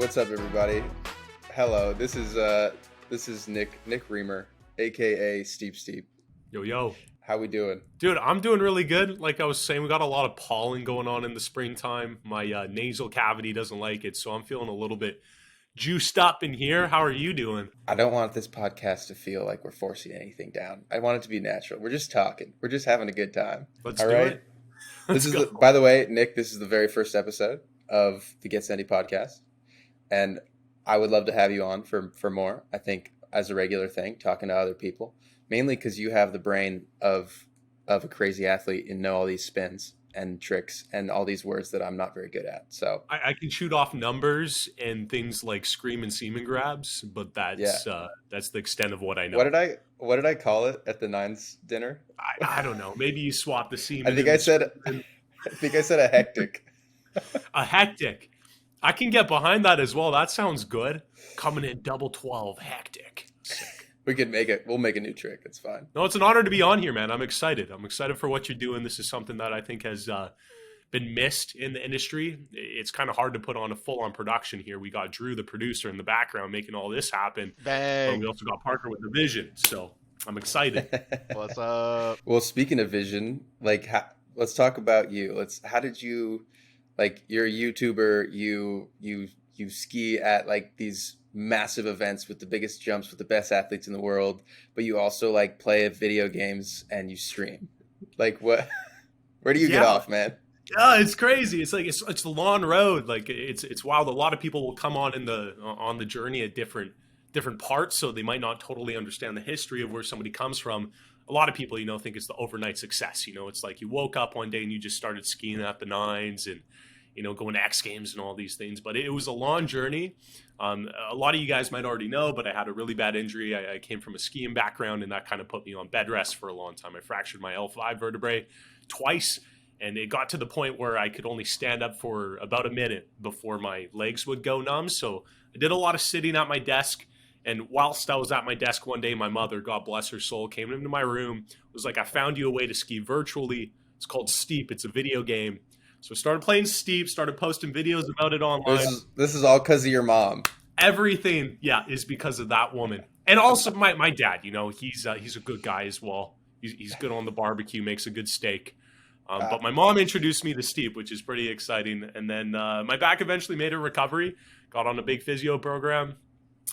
What's up, everybody? Hello, this is Nick Reamer, aka Steep. Yo. How we doing? Dude, I'm doing really good. Like I was saying, we got a lot of pollen going on in the springtime. My nasal cavity doesn't like it, so I'm feeling a little bit juiced up in here. How are you doing? I don't want this podcast to feel like we're forcing anything down. I want it to be natural. We're just talking. We're just having a good time. Let's do it. By the way, Nick, this is the very first episode of the Get Sendy podcast. And I would love to have you on for more. I think as a regular thing, talking to other people, mainly because you have the brain of a crazy athlete and know all these spins and tricks and all these words that I'm not very good at. So I can shoot off numbers and things like scream and semen grabs, but that's the extent of what I know. What did I call it at the Nines dinner? I don't know. Maybe you swapped the semen. I think I said a hectic. A hectic. I can get behind that as well. That sounds good. Coming in double 12, hectic. Sick. We'll make a new trick. It's fine. No, it's an honor to be on here, man. I'm excited. I'm excited for what you're doing. This is something that I think has been missed in the industry. It's kind of hard to put on a full-on production here. We got Drew, the producer, in the background making all this happen. Bang. But we also got Parker with the vision. So I'm excited. What's up? Well, speaking of vision, let's talk about you. How did you, you're a YouTuber, you ski at these massive events with the biggest jumps with the best athletes in the world, but you also play video games and you stream. What? Where do you get off, man? Yeah, it's crazy. It's it's the long road. It's wild. A lot of people will come on on the journey at different parts, so they might not totally understand the history of where somebody comes from. A lot of people, think it's the overnight success. It's like you woke up one day and you just started skiing at the Nines and going to X Games and all these things. But it was a long journey. A lot of you guys might already know, but I had a really bad injury. I came from a skiing background, and that kind of put me on bed rest for a long time. I fractured my L5 vertebrae twice, and it got to the point where I could only stand up for about a minute before my legs would go numb. So I did a lot of sitting at my desk. And whilst I was at my desk one day, my mother, God bless her soul, came into my room, was like, I found you a way to ski virtually. It's called Steep. It's a video game. So I started playing Steep, started posting videos about it online. This is all because of your mom. Everything, is because of that woman. And also my dad, he's a good guy as well. He's good on the barbecue, makes a good steak. But my mom introduced me to Steep, which is pretty exciting. And then my back eventually made a recovery, got on a big physio program,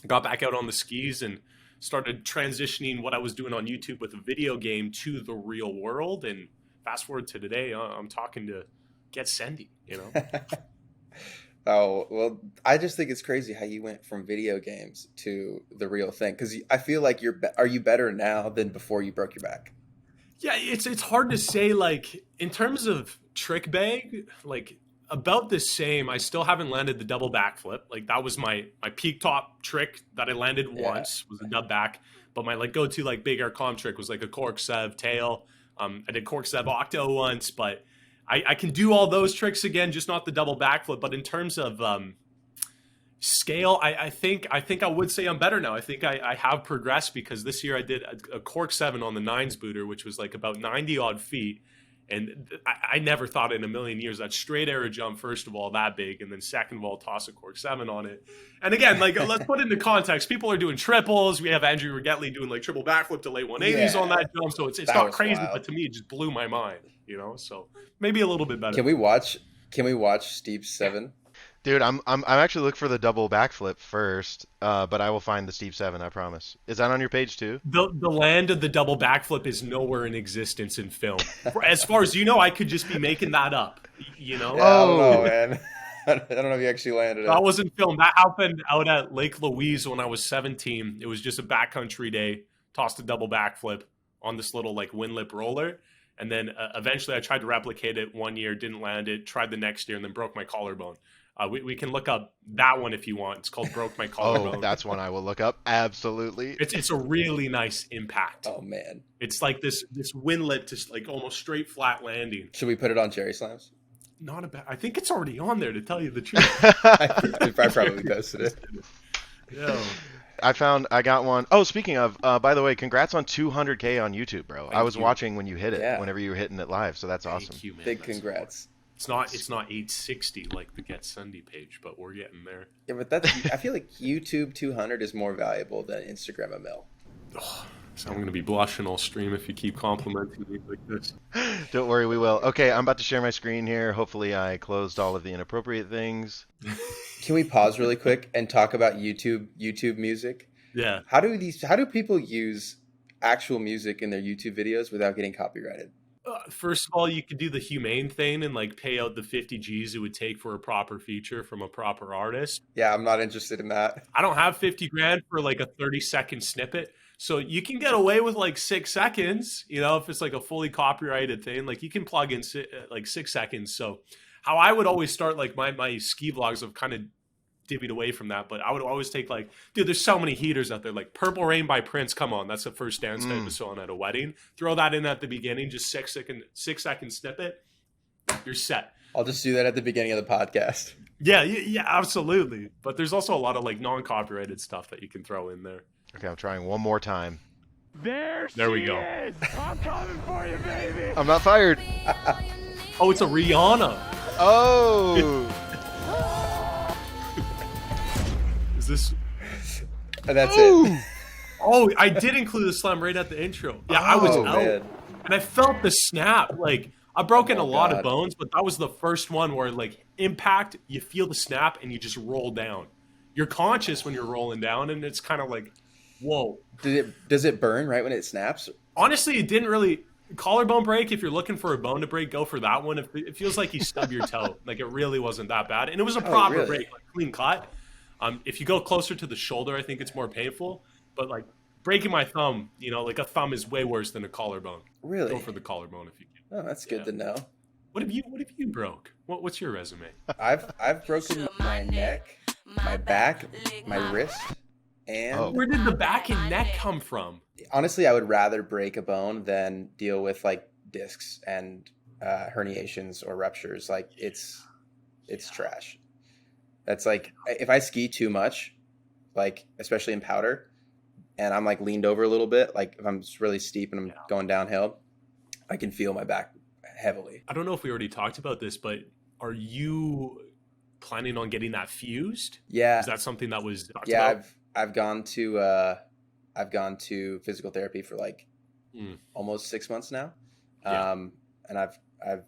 got back out on the skis and started transitioning what I was doing on YouTube with a video game to the real world. And fast forward to today, I'm talking to Get Sendy, Oh, well, I just think it's crazy how you went from video games to the real thing. Because I feel like are you better now than before you broke your back? Yeah, it's hard to say. In terms of trick bag, about the same. I still haven't landed the double backflip. That was my peak top trick that I landed once, was a dub back. But my go-to big air comp trick was a cork sev tail. I did cork sev octo once, but I can do all those tricks again, just not the double backflip. But in terms of scale, I think I would say I'm better now. I think I have progressed because this year I did a cork 7 on the Nines booter, which was about 90 odd feet. And I never thought in a million years that straight arrow jump, first of all, that big, and then second of all, toss a cork 7 on it. And again, let's put it into context. People are doing triples. We have Andrew Rigetti doing triple backflip to late 180s on that jump. So it's not crazy, wild. but to me, it just blew my mind, So maybe a little bit better. Can we watch Steep's 7? Dude, I'm actually looking for the double backflip first, but I will find the Steep 7, I promise. Is that on your page too? The land of the double backflip is nowhere in existence in film. As far as you know, I could just be making that up. Yeah, I don't know, man. I don't know if you actually landed it. That wasn't filmed. That happened out at Lake Louise when I was 17. It was just a backcountry day. Tossed a double backflip on this little windlip roller. And then eventually I tried to replicate it one year, didn't land it, tried the next year, and then broke my collarbone. We can look up that one if you want. It's called Broke My Collarbone. Oh, that's one I will look up. Absolutely. It's a really nice impact. Oh, man. It's this windlet, just almost straight flat landing. Should we put it on Jerry Slams? Not a bad. I think it's already on there, to tell you the truth. I probably posted it. Yeah. I got one. Oh, speaking of, by the way, congrats on 200K on YouTube, bro. I was watching when you hit it, Yeah. whenever you were hitting it live, so that's awesome. Thank you, man. Big congrats. It's not 860 like the Get Sendy page, but we're getting there. Yeah, but that's I feel like YouTube 200 is more valuable than Instagram a mil. Oh, so I'm gonna be blushing all stream if you keep complimenting me like this. Don't worry, we will. Okay, I'm about to share my screen here. Hopefully, I closed all of the inappropriate things. Can we pause really quick and talk about YouTube music? Yeah. How do people use actual music in their YouTube videos without getting copyrighted? First of all, you could do the humane thing and like pay out the 50 G's it would take for a proper feature from a proper artist. Yeah, I'm not interested in that. I don't have 50 grand for like a 30-second snippet. So you can get away with like 6 seconds, if it's like a fully copyrighted thing, like you can plug in like 6 seconds. So how I would always start like my ski vlogs, I've kind of divvied away from that, but I would always take like, dude, there's so many heaters out there, like Purple Rain by Prince. Come on, that's the first dance type of song at a wedding. Throw that in at the beginning, just 6 second snippet. You're set. I'll just do that at the beginning of the podcast. Yeah, absolutely. But there's also a lot of like non-copyrighted stuff that you can throw in there. Okay, I'm trying one more time. There we go. I'm coming for you, baby. I'm not fired. Oh, it's a Rihanna. Oh. Is this? That's it. Oh, I did include the slam right at the intro. Yeah, I was out, Man. and I felt the snap. Like I've broken a lot God. of bones, but that was the first one where like impact, you feel the snap and you just roll down. You're conscious when you're rolling down, and it's kind of like, whoa. Does it burn right when it snaps? Honestly, it didn't really. Collarbone break, if you're looking for a bone to break, go for that one. If it feels like you stub your toe, like it really wasn't that bad, and it was a proper really? break, like clean cut. If you go closer to the shoulder, I think it's more painful. But like breaking my thumb, like a thumb is way worse than a collarbone. Really? Go for the collarbone if you can. Oh, that's good to know. What have you broke? What's your resume? I've broken my neck, my back, my wrist, and Oh. Where did the back and neck come from? honestly, I would rather break a bone than deal with like discs and herniations or ruptures. Like it's trash. That's like if I ski too much, like especially in powder, and I'm like leaned over a little bit, like if I'm just really steep and I'm going downhill, I can feel my back heavily. I don't know if we already talked about this, but are you planning on getting that fused? Yeah, Is that something that was talked yeah. about? I've gone to physical therapy for like almost 6 months now, Yeah. and I've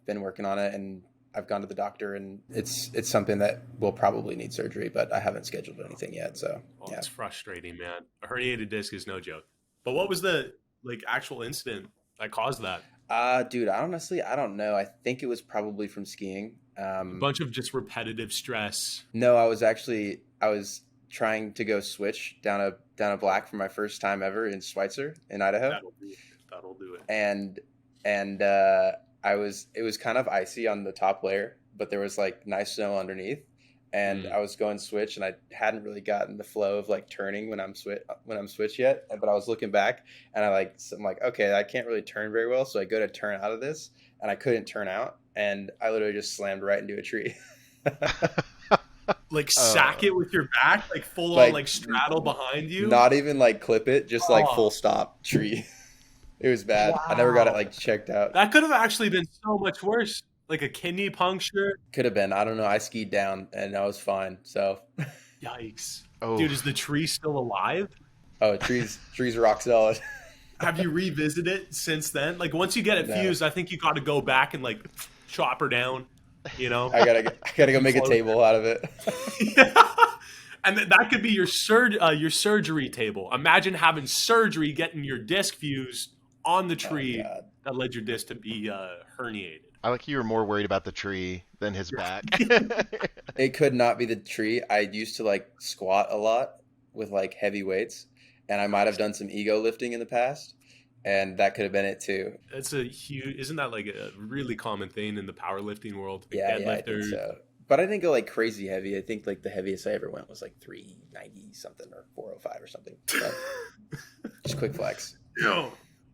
been working on it, and I've gone to the doctor, and it's something that will probably need surgery, but I haven't scheduled anything yet. So Oh, yeah. it's frustrating, man. A herniated disc is no joke. But what was the like actual incident that caused that? Dude, honestly, I don't know. I think it was probably from skiing. A bunch of just repetitive stress. No, I was trying to go switch down a black for my first time ever in Schweitzer in Idaho. That'll do it. And it was kind of icy on the top layer, but there was like nice snow underneath, and I was going switch, and I hadn't really gotten the flow of like turning when I'm switch yet, but I was looking back, and I'm like, okay, I can't really turn very well, so I go to turn out of this, and I couldn't turn out, and I literally just slammed right into a tree. Like sack it with your back, like full Like, on like straddle behind you. Not even like clip it, just like Oh. full stop tree. It was bad. I never got it like checked out. That could have actually been so much worse. Like a kidney puncture. Could have been. I don't know. I skied down and I was fine. So, Yikes. Oh. Dude, is the tree still alive? trees are rock solid. Have you revisited it since then? Like once you get it No. fused, I think you got to go back and like chop her down. I gotta go make a table out of it. And that could be your surgery table. Imagine having surgery, getting your disc fused on the tree God. that led your disc to be herniated. I like you were more worried about the tree than his back. It could not be the tree. I used to like squat a lot with like heavy weights, and I might have done some ego lifting in the past, and that could have been it too. That's a huge. Isn't that like a really common thing in the powerlifting world? Like Yeah, I think deadlifters. so. But I didn't go like crazy heavy. I think like the heaviest I ever went was like 390 something or 405 or something. So, just quick flex.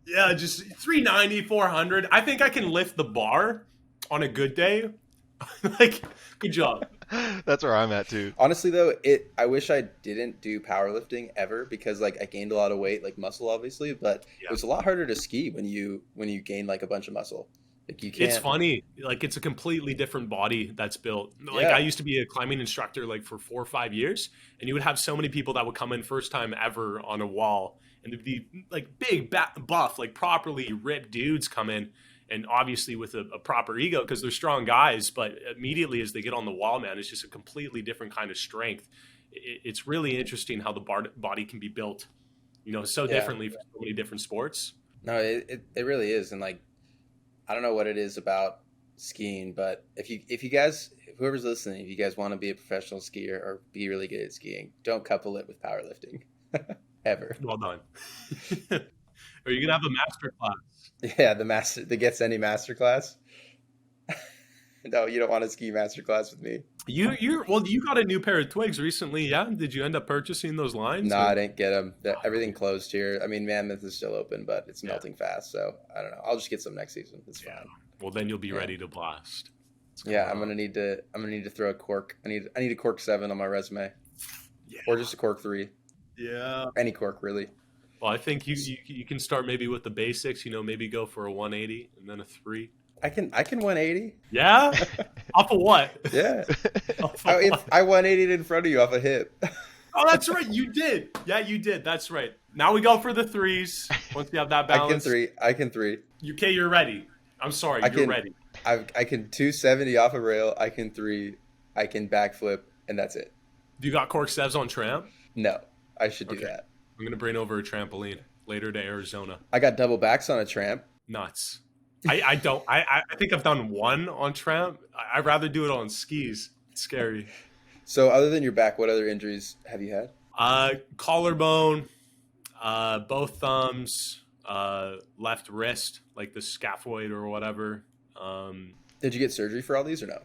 Yeah, just 390, 400. I think I can lift the bar on a good day. Like, good job. That's where I'm at too. Honestly though, I wish I didn't do powerlifting ever, because like I gained a lot of weight, like muscle obviously, but Yeah. it was a lot harder to ski when you gain like a bunch of muscle. Like you It's can't. funny. Like it's a completely different body that's built. Like I Yeah, used to be a climbing instructor like for 4 or 5 years, and you would have so many people that would come in first time ever on a wall, and it'd be like big, buff, like properly ripped dudes come in, and obviously with a proper ego because they're strong guys. But immediately as they get on the wall, man, it's just a completely different kind of strength. It's really interesting how the body can be built, so yeah. differently for so many different sports. No, it really is, and like I don't know what it is about skiing, but if you guys, whoever's listening, if you guys want to be a professional skier or be really good at skiing, don't couple it with powerlifting ever. Well done. Are you gonna have a master class? Yeah, the Get Sendy masterclass. No, you don't want to ski masterclass with me. You got a new pair of twigs recently, yeah? Did you end up purchasing those lines No, I or didn't get them. Everything closed here. I mean, Mammoth is still open, but it's yeah, melting fast. So I don't know. I'll just get some next season. It's yeah. fine. Well, then you'll be Yeah, ready to blast. What's yeah. going I'm on? gonna need to. I'm gonna need to throw a cork. I need a cork 7 on my resume, Yeah, or just a cork 3. yeah. Any cork really. Well, I think you can start maybe with the basics. Maybe go for a 180 and then a 3. I can 180. Yeah, off of what? Yeah. Off I, of if what? I 180'd in front of you off a hip. Oh, that's right. You did. Yeah, you did. That's right. Now we go for the threes. Once you have that I can balance, 3. I can 3. Okay, you're ready. I'm sorry, I you're can. ready. I can 270 off a rail. I can 3. I can backflip, and that's it. Do you got cork sevs on tramp? No, I should do Okay. that. I'm gonna bring over a trampoline later to Arizona. I got double backs on a tramp. Nuts. I don't. I think I've done one on tramp. I'd rather do it on skis. It's scary. So other than your back, what other injuries have you had? Collarbone, both thumbs, left wrist, like the scaphoid or whatever. Did you get surgery for all these or no?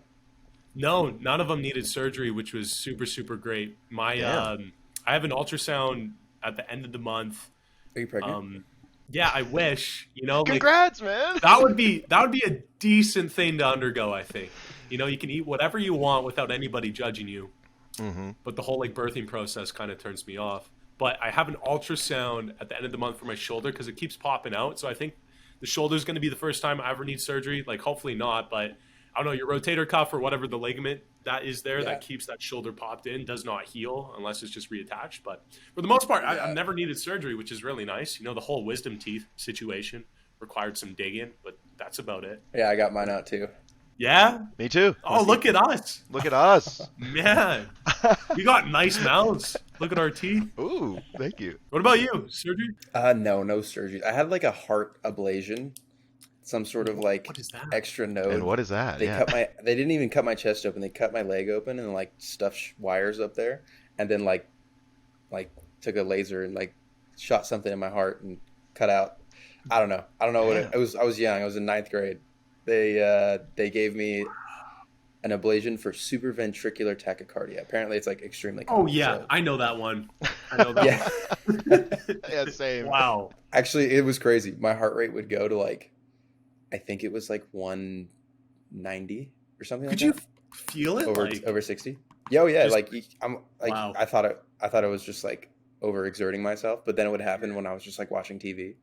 No, none of them needed surgery, which was super super great. Damn. I have an ultrasound at the end of the month. Are you pregnant? Yeah, I wish. Like Congrats, man. that would be a decent thing to undergo. I think. You can eat whatever you want without anybody judging you. Mm-hmm. But the whole like birthing process kind of turns me off. But I have an ultrasound at the end of the month for my shoulder because it keeps popping out. So I think the shoulder is going to be the first time I ever need surgery. Like hopefully not, but I don't know. Your rotator cuff or whatever the ligament that is there Yeah. that keeps that shoulder popped in does not heal unless it's just reattached. But for the most part, Yeah. I've never needed surgery, which is really nice. The whole wisdom teeth situation required some digging, but that's about it. Yeah, I got mine out too. Yeah. Me too. Oh, look at us, Look at us. man. We got nice mouths. Look at our teeth. Ooh, thank you. What about you? Surgery? No surgery. I had like a heart ablation, some sort of like What is that? extra node. And what is that? They Yeah. They didn't even cut my chest open. They cut my leg open and like stuffed wires up there, and then like took a laser and like shot something in my heart and cut out. I don't know. What Damn. it was. I was young. I was in 9th grade. They gave me an ablation for supraventricular tachycardia. Apparently, it's like extremely Oh common. yeah, So, I know that one. I know that yeah. Yeah, same. one. Wow. Actually, it was crazy. My heart rate would go to like, I think it was like 190 or something Could like you that. feel it? Over 60. Yeah, oh yeah. Just- Like I'm like Wow. I thought it was just like overexerting myself, but then it would happen when I was just like watching TV,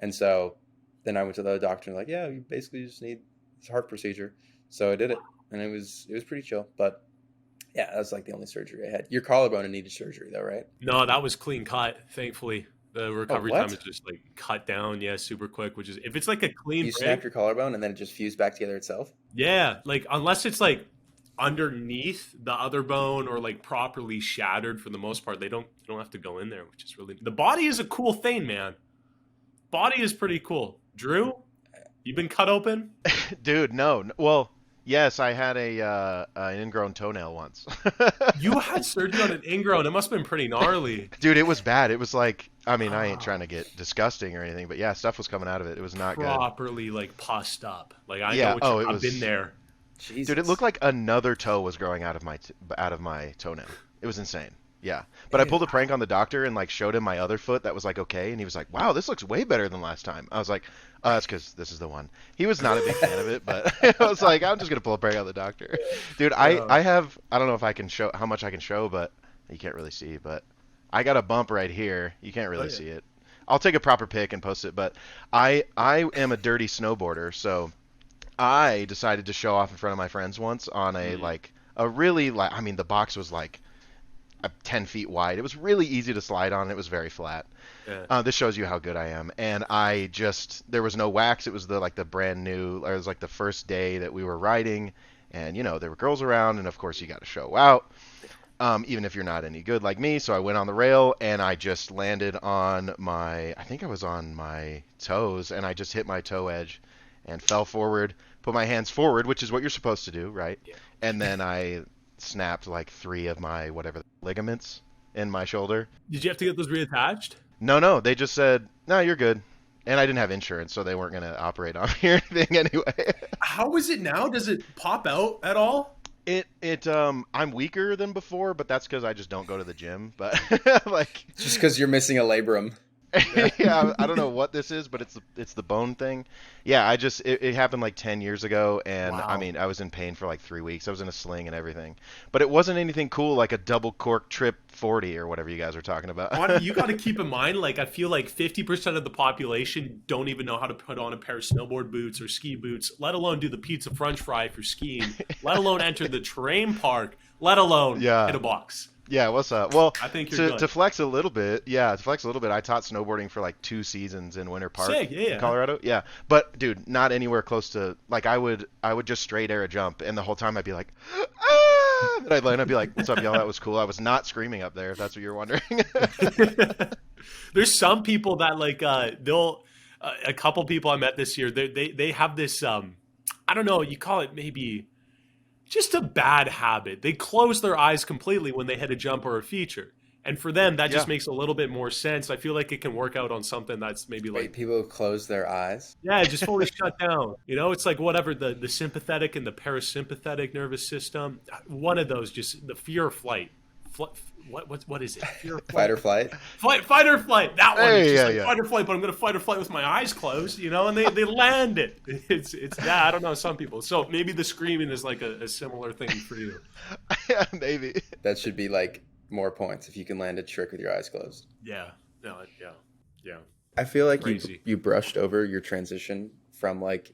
and so then I went to the doctor and like, yeah, you basically just need this heart procedure. So I did it, and it was pretty chill. But yeah, that was like the only surgery I had. Your collarbone needed surgery though, right? No, that was clean cut. Thankfully, the recovery what? time is just like cut down. Yeah, super quick. Which is if it's like a clean You break. snapped your collarbone and then it just fused back together itself. Yeah, like unless it's like underneath the other bone or like properly shattered, for the most part, they don't have to go in there, which is really the body is a cool thing, man. Body is pretty cool. Drew, you been cut open? Dude, no. Well, yes, I had an ingrown toenail once. You had surgery on an ingrown. It must have been pretty gnarly. Dude, it was bad. It was like, I mean, I ain't Ah. trying to get disgusting or anything, but yeah, stuff was coming out of it. It was not good. Properly like pussed up. Like I Yeah, know what oh, I've it was- been there. Jesus. Dude, it looked like another toe was growing out of my toenail. It was insane. Yeah. But I pulled a prank on the doctor and like showed him my other foot that was like okay, and he was like, "Wow, this looks way better than last time." I was like, that's because this is the one." He was not a big fan of it, but I was like, "I'm just gonna pull a prank on the doctor." Dude, I don't know if I can show how much I can show, but you can't really see. But I got a bump right here. You can't really yeah. see it. I'll take a proper pic and post it. But I am a dirty snowboarder, so I decided to show off in front of my friends once on a really I mean the box was like 10 feet wide. It was really easy to slide on. It was very flat. Yeah. This shows you how good I am. And there was no wax. It was the brand new, or it was like the first day that we were riding, and there were girls around, and of course you got to show out, even if you're not any good like me. So I went on the rail and I just landed on I think I was on my toes, and I just hit my toe edge and fell forward, put my hands forward, which is what you're supposed to do, right? Yeah. And then I snapped like 3 of my whatever ligaments in my shoulder. Did you have to get those reattached? No, they just said, no, you're good. And I didn't have insurance, so they weren't going to operate on me or anything anyway. How is it now? Does it pop out at all? I'm weaker than before, but that's because I just don't go to the gym. But like, Just because you're missing a labrum. yeah, I don't know what this is, but it's the bone thing. Yeah, it happened like 10 years ago, and Wow. I mean, I was in pain for like 3 weeks. I was in a sling and everything, but it wasn't anything cool like a double cork trip 40 or whatever you guys are talking about. You got to keep in mind, like, I feel like 50% of the population don't even know how to put on a pair of snowboard boots or ski boots, let alone do the pizza french fry for skiing, let alone enter the terrain park, let alone hit a box. Yeah, what's up? Well, I think you're good. to flex a little bit, I taught snowboarding for like 2 seasons in Winter Park Sick, yeah. in Colorado. Yeah, but dude, not anywhere close to like I would just straight air a jump, and the whole time I'd be like, ah! And I'd land, I'd be like, what's up, y'all? That was cool. I was not screaming up there, if that's what you're wondering. There's some people that like they'll a couple people I met this year. They have this I don't know. You call it maybe just a bad habit. They close their eyes completely when they hit a jump or a feature. And for them, that just makes a little bit more sense. I feel like it can work out on something that's maybe like... Wait, people close their eyes? Yeah, just fully shut down. It's like whatever, the sympathetic and the parasympathetic nervous system. One of those, just the fear of flight. What is it? Fear of Fight or flight? Fight or flight. That one. Hey, It's just fight or flight, but I'm going to fight or flight with my eyes closed, and they land it. It's that. I don't know, some people. So maybe the screaming is like a similar thing for you. Yeah, maybe. That should be like more points if you can land a trick with your eyes closed. Yeah. No, yeah. I feel like Crazy. you brushed over your transition from like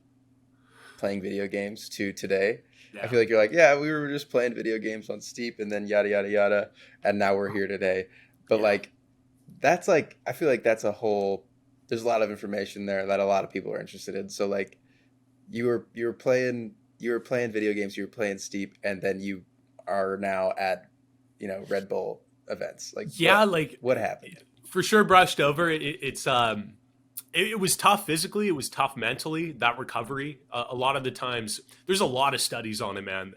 playing video games to today. Yeah. I feel like you're like, yeah, we were just playing video games on Steep and then yada, yada, yada. And now we're here today. But like, that's like, I feel like that's there's a lot of information there that a lot of people are interested in. So like you were playing video games, you were playing Steep, and then you are now at, Red Bull events. Like, what happened? For sure brushed over. It was tough physically. It was tough mentally, that recovery. A lot of the times, there's a lot of studies on it, man,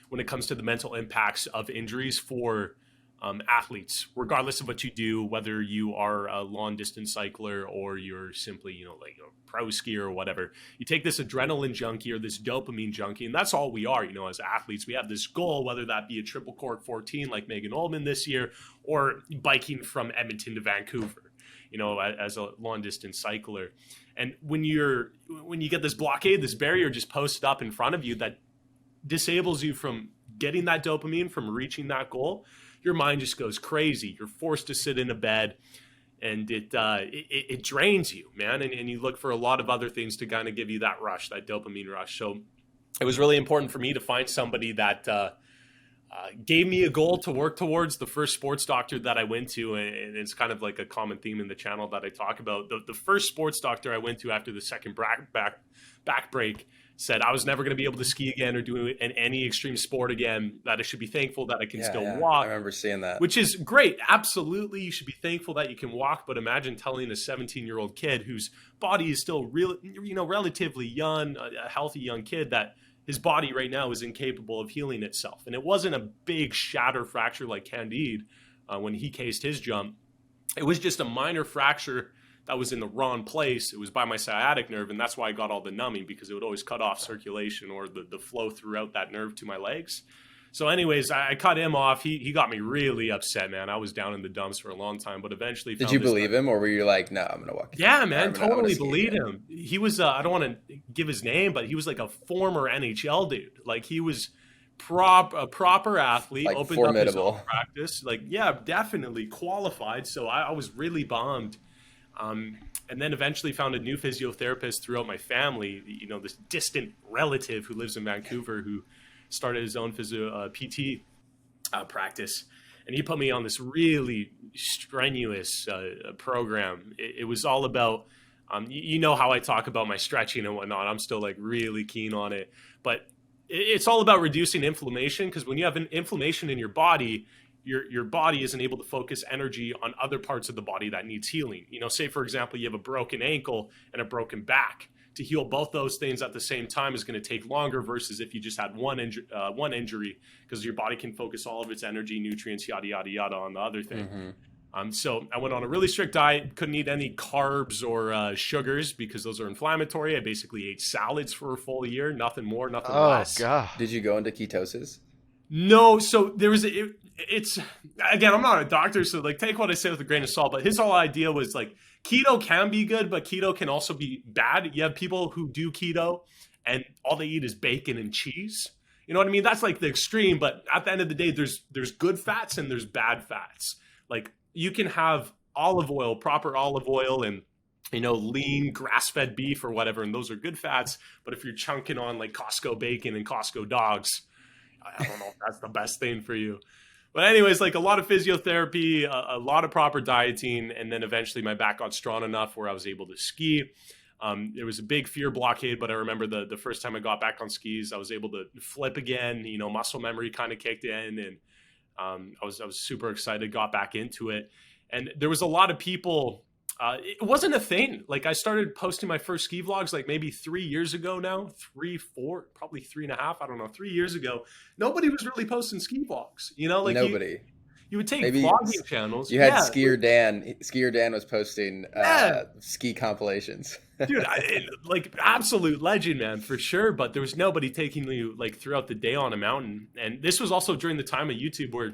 when it comes to the mental impacts of injuries for athletes, regardless of what you do, whether you are a long distance cycler or you're simply, like a pro skier or whatever. You take this adrenaline junkie or this dopamine junkie, and that's all we are, as athletes. We have this goal, whether that be a triple cork 14 like Megan Ullman this year, or biking from Edmonton to Vancouver, as a long distance cycler. And when you get this blockade, this barrier just posted up in front of you that disables you from getting that dopamine, from reaching that goal, your mind just goes crazy. You're forced to sit in a bed, and it drains you, man. And you look for a lot of other things to kind of give you that rush, that dopamine rush. So it was really important for me to find somebody that gave me a goal to work towards. The first sports doctor that I went to, and it's kind of like a common theme in the channel that I talk about, the first sports doctor I went to after the second back break said I was never going to be able to ski again or do any extreme sport again, that I should be thankful that I can still walk. I remember seeing that. Which is great. Absolutely. You should be thankful that you can walk. But imagine telling a 17-year-old kid whose body is still relatively young, a healthy young kid, that his body right now is incapable of healing itself. And it wasn't a big shatter fracture like Candide when he cased his jump. It was just a minor fracture that was in the wrong place. It was by my sciatic nerve, and that's why I got all the numbing, because it would always cut off circulation or the flow throughout that nerve to my legs. So anyways, I cut him off. He got me really upset, man. I was down in the dumps for a long time, but eventually Did you believe him, or were you like, no, I'm going to walk? Yeah, man, totally believed him. He was, I don't want to give his name, but he was like a former NHL dude. Like, he was a proper athlete, like opened formidable. up his own practice. Like, yeah, definitely qualified. So I was really bummed And then eventually found a new physiotherapist throughout my family, this distant relative who lives in Vancouver who started his own PT practice. And he put me on this really strenuous program. It was all about, how I talk about my stretching and whatnot. I'm still like really keen on it. But it's all about reducing inflammation, because when you have an inflammation in your body, your body isn't able to focus energy on other parts of the body that needs healing. Say, for example, you have a broken ankle and a broken back. To heal both those things at the same time is going to take longer versus if you just had one injury, because your body can focus all of its energy, nutrients, yada, yada, yada on the other thing. Mm-hmm. So I went on a really strict diet, couldn't eat any carbs or sugars because those are inflammatory. I basically ate salads for a full year, nothing more, nothing less. Oh, God. Did you go into ketosis? No, so there was it's again, I'm not a doctor, so like take what I say with a grain of salt, but his whole idea was like keto can be good, but keto can also be bad. You have people who do keto and all they eat is bacon and cheese. You know what I mean? That's like the extreme, but at the end of the day, there's good fats and there's bad fats. Like you can have olive oil, proper olive oil, and lean grass-fed beef or whatever, and those are good fats. But if you're chunking on like Costco bacon and Costco dogs, I don't know if that's the best thing for you. But anyways, like a lot of physiotherapy, a lot of proper dieting, and then eventually my back got strong enough where I was able to ski. There was a big fear blockade, but I remember the first time I got back on skis, I was able to flip again. Muscle memory kind of kicked in, and I was super excited, got back into it. And there was a lot of people. It wasn't a thing. Like I started posting my first ski vlogs like maybe 3 years ago now, probably 3.5. I don't know, 3 years ago. Nobody was really posting ski vlogs, like nobody. You would take Maybe vlogging channels. You had Skier Dan. Skier Dan was posting ski compilations. Dude, like absolute legend, man, for sure. But there was nobody taking you like throughout the day on a mountain. And this was also during the time of YouTube where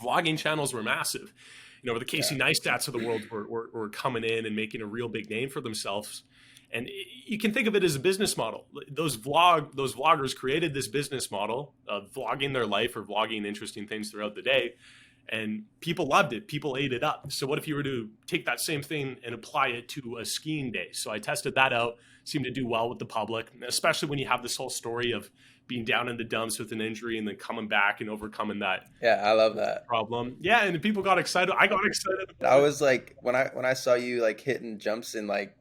vlogging channels were massive. Where the Casey Neistats of the world were coming in and making a real big name for themselves. And you can think of it as a business model. Those vloggers created this business model of vlogging their life or vlogging interesting things throughout the day. And people loved it. People ate it up. So what if you were to take that same thing and apply it to a skiing day? So I tested that out, seemed to do well with the public, especially when you have this whole story of being down in the dumps with an injury and then coming back and overcoming that. Yeah, I love that problem. Yeah, and the people got excited. I got excited. I was like, when I saw you like hitting jumps in like,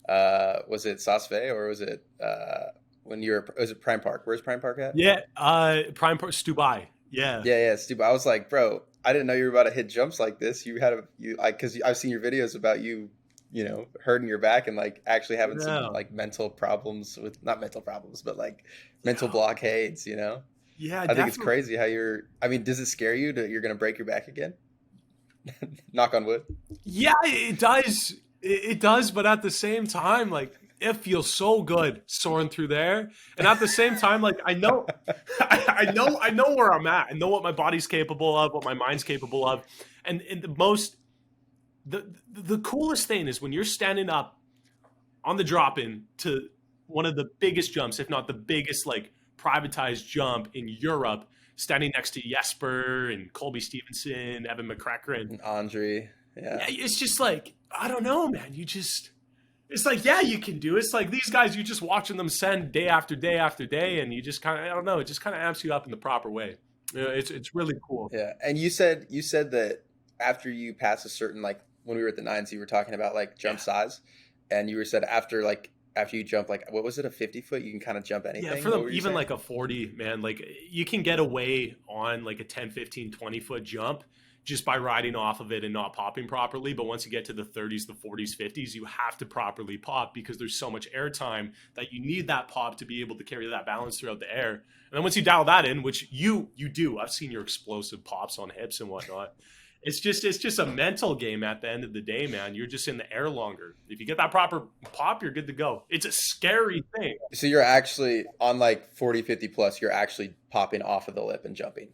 was it Saas-Fee or was it was it Prime Park? Where's Prime Park at? Yeah, Prime Park, Stubai. Yeah, Stubai. I was like, bro, I didn't know you were about to hit jumps like this. Because I've seen your videos about you hurting your back and like actually having some like mental problems not mental problems, but like mental blockades, Yeah, I think it's crazy how does it scare you that you're going to break your back again? Knock on wood. Yeah, it does. It does. But at the same time, like it feels so good soaring through there. And at the same time, like I know where I'm at. I know what my body's capable of, what my mind's capable of. And the coolest thing is when you're standing up on the drop-in to one of the biggest jumps, if not the biggest, like privatized jump in Europe, standing next to Jesper and Colby Stevenson, Evan McCracken, and Andre. Yeah. It's just like, I don't know, man. It's like, yeah, you can do it. It's like these guys, you're just watching them send day after day after day, and you just kind of, I don't know, it just kind of amps you up in the proper way. It's really cool. Yeah. And you said that after you pass a certain, like when we were at the nines, you were talking about like jump size, and you said after you jump, like, what was it, a 50-foot? You can kind of jump anything? Yeah, for even like a 40, man, like you can get away on like a 10, 15, 20-foot jump just by riding off of it and not popping properly. But once you get to the 30s, the 40s, 50s, you have to properly pop because there's so much air time that you need that pop to be able to carry that balance throughout the air. And then once you dial that in, which you do, I've seen your explosive pops on hips and whatnot. It's just a mental game at the end of the day, man. You're just in the air longer. If you get that proper pop, you're good to go. It's a scary thing. So you're actually on like 40, 50 plus, you're actually popping off of the lip and jumping.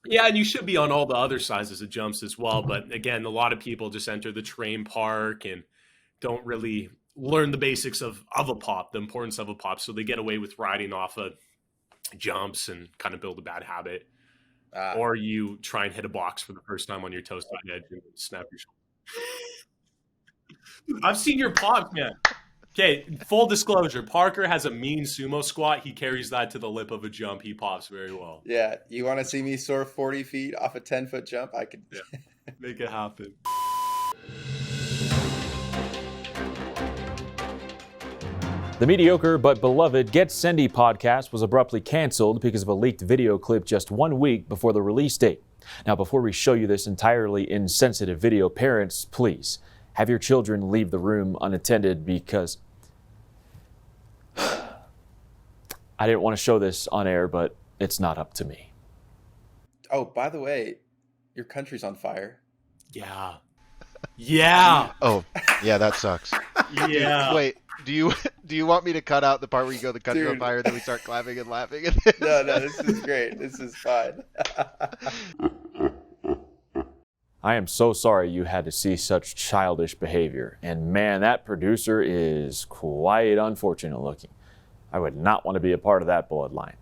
Yeah, and you should be on all the other sizes of jumps as well. But again, a lot of people just enter the terrain park and don't really learn the basics of a pop, the importance of a pop. So they get away with riding off of jumps and kind of build a bad habit. Or you try and hit a box for the first time on your toe side edge and snap your shoulder. I've seen your pops, man. Okay, full disclosure, Parker has a mean sumo squat. He carries that to the lip of a jump. He pops very well. Yeah, you want to see me soar 40 feet off a 10-foot jump? I could. Yeah. Make it happen. The mediocre but beloved Get Sendy podcast was abruptly canceled because of a leaked video clip just 1 week before the release date. Now, before we show you this entirely insensitive video, parents, please have your children leave the room unattended because I didn't want to show this on air, but it's not up to me. Oh, by the way, your country's on fire. Yeah. Yeah. Oh, yeah, that sucks. Yeah. Wait, do you want me to cut out the part where you go the country on Dude. fire, then we start clapping and laughing? No, this is great. This is fine. I am so sorry you had to see such childish behavior. And man, that producer is quite unfortunate looking. I would not want to be a part of that bloodline.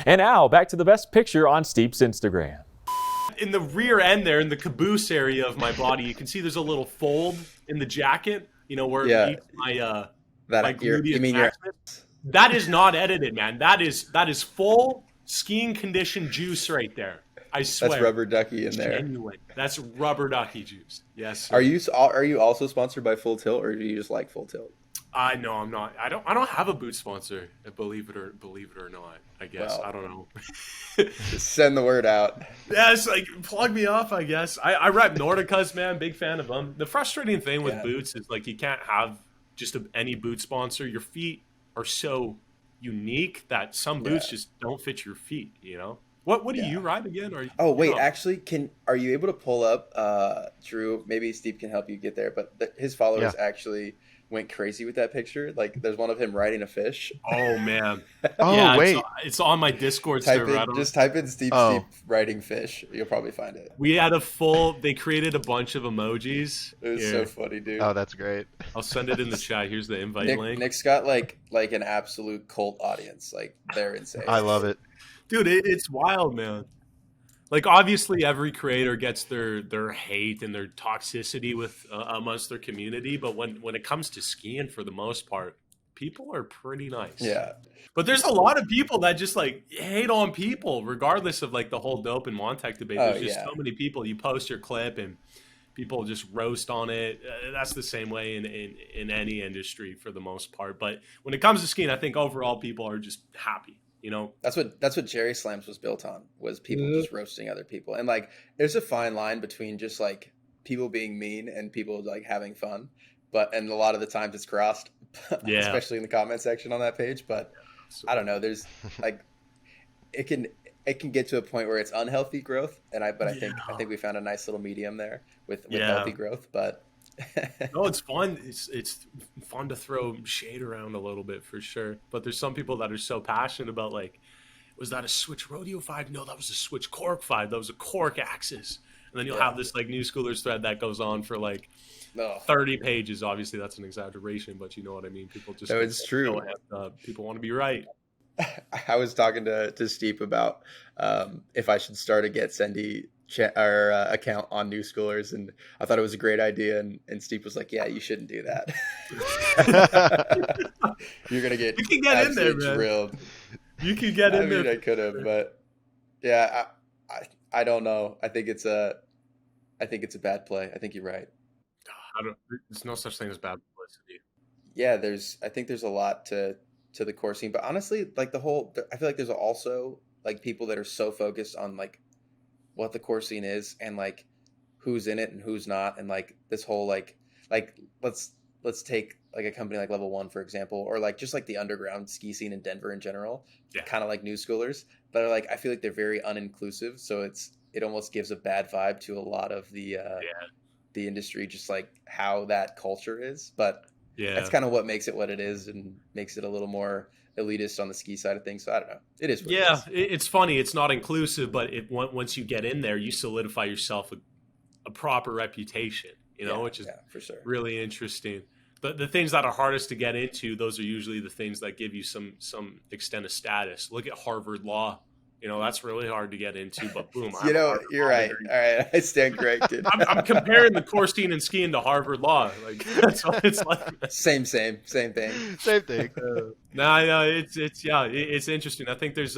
And now, back to the best picture on Steep's Instagram. In the rear end there, in the caboose area of my body, you can see there's a little fold in the jacket, you know, where Yeah. it meets my That gluteus you mean your maximus. That is not edited, man. That is full skiing condition juice right there. I swear. that's rubber ducky in there. Genuine. That's rubber ducky juice. Yes. Sir. Are you also sponsored by Full Tilt, or do you just like Full Tilt? No, I'm not. I don't have a boot sponsor. Believe it or not. I guess Well. I don't know. Just send the word out. Yeah, it's like plug me off. I guess I rep Nordicas, man. Big fan of them. The frustrating thing with Yeah. boots is like you can't have just any boot sponsor. Your feet are so unique that some boots Yeah. just don't fit your feet. You know what? What do Yeah. you ride again? Or Oh wait, no. actually, are you able to pull up Drew? Maybe Steve can help you get there. But his followers actually went crazy with that picture. Like, there's one of him riding a fish. Oh man. Oh, yeah, wait. it's on my Discord Type server. I don't- just type in Steve Oh. Steve riding fish. You'll probably find it. We had they created a bunch of emojis. It was Here, so funny, dude. Oh, that's great. I'll send it in the chat. Here's the invite link. Nick's got like an absolute cult audience. Like, they're insane. I love it. Dude, it's wild, man. Like, obviously, every creator gets their hate and their toxicity with amongst their community, but when it comes to skiing, for the most part, people are pretty nice. Yeah. But there's a lot of people that just like hate on people, regardless of like the whole dope and Montec debate. Oh, There's just yeah. so many people. You post your clip and people just roast on it. That's the same way in any industry for the most part. But when it comes to skiing, I think overall people are just happy. You know, That's what Jerry Slams was built on, was people just roasting other people. And like, there's a fine line between just like people being mean and people like having fun. And a lot of the times it's crossed, Yeah. especially in the comment section on that page. But I don't know. There's like, it can get to a point where it's unhealthy growth. I think we found a nice little medium there with healthy growth. But no, it's fun. It's fun to throw shade around a little bit for sure. But there's some people that are so passionate about like, was that a Switch Rodeo 5? No, that was a Switch Cork 5. That was a Cork Axis. And then you'll have this like New Schoolers thread that goes on for like no, 30 pages. Obviously, that's an exaggeration, but you know what I mean. People just No, it's true. People want to be right. I was talking to Steve about if I should start a Get Sendy account on New Schoolers, and I thought it was a great idea. And Steve was like, "Yeah, you shouldn't do that. You're gonna get You can get in there, absolutely man. drilled." You can get in there. I could have, but yeah, I don't know. I think it's a bad play. I think you're right. There's no such thing as bad publicity. Yeah, I think there's a lot to the core scene, but honestly, like I feel like there's also like people that are so focused on like what the core scene is and like who's in it and who's not, and like this whole like let's take like a company like Level 1 for example, or like just like the underground ski scene in Denver in general, kind of like New Schoolers, but like I feel like they're very uninclusive, so it almost gives a bad vibe to a lot of the industry, just like how that culture is, but that's kind of what makes it what it is and makes it a little more elitist on the ski side of things. So I don't know. It is what it is. It's funny. It's not inclusive, but once you get in there, you solidify yourself a proper reputation, you know, which is for sure really interesting. But the things that are hardest to get into, those are usually the things that give you some extent of status. Look at Harvard Law. That's really hard to get into, but boom. You're right. All right. I stand corrected. I'm comparing the coursing and skiing to Harvard Law. Like that's what it's like. Same thing. Same thing. No, it's interesting. I think there's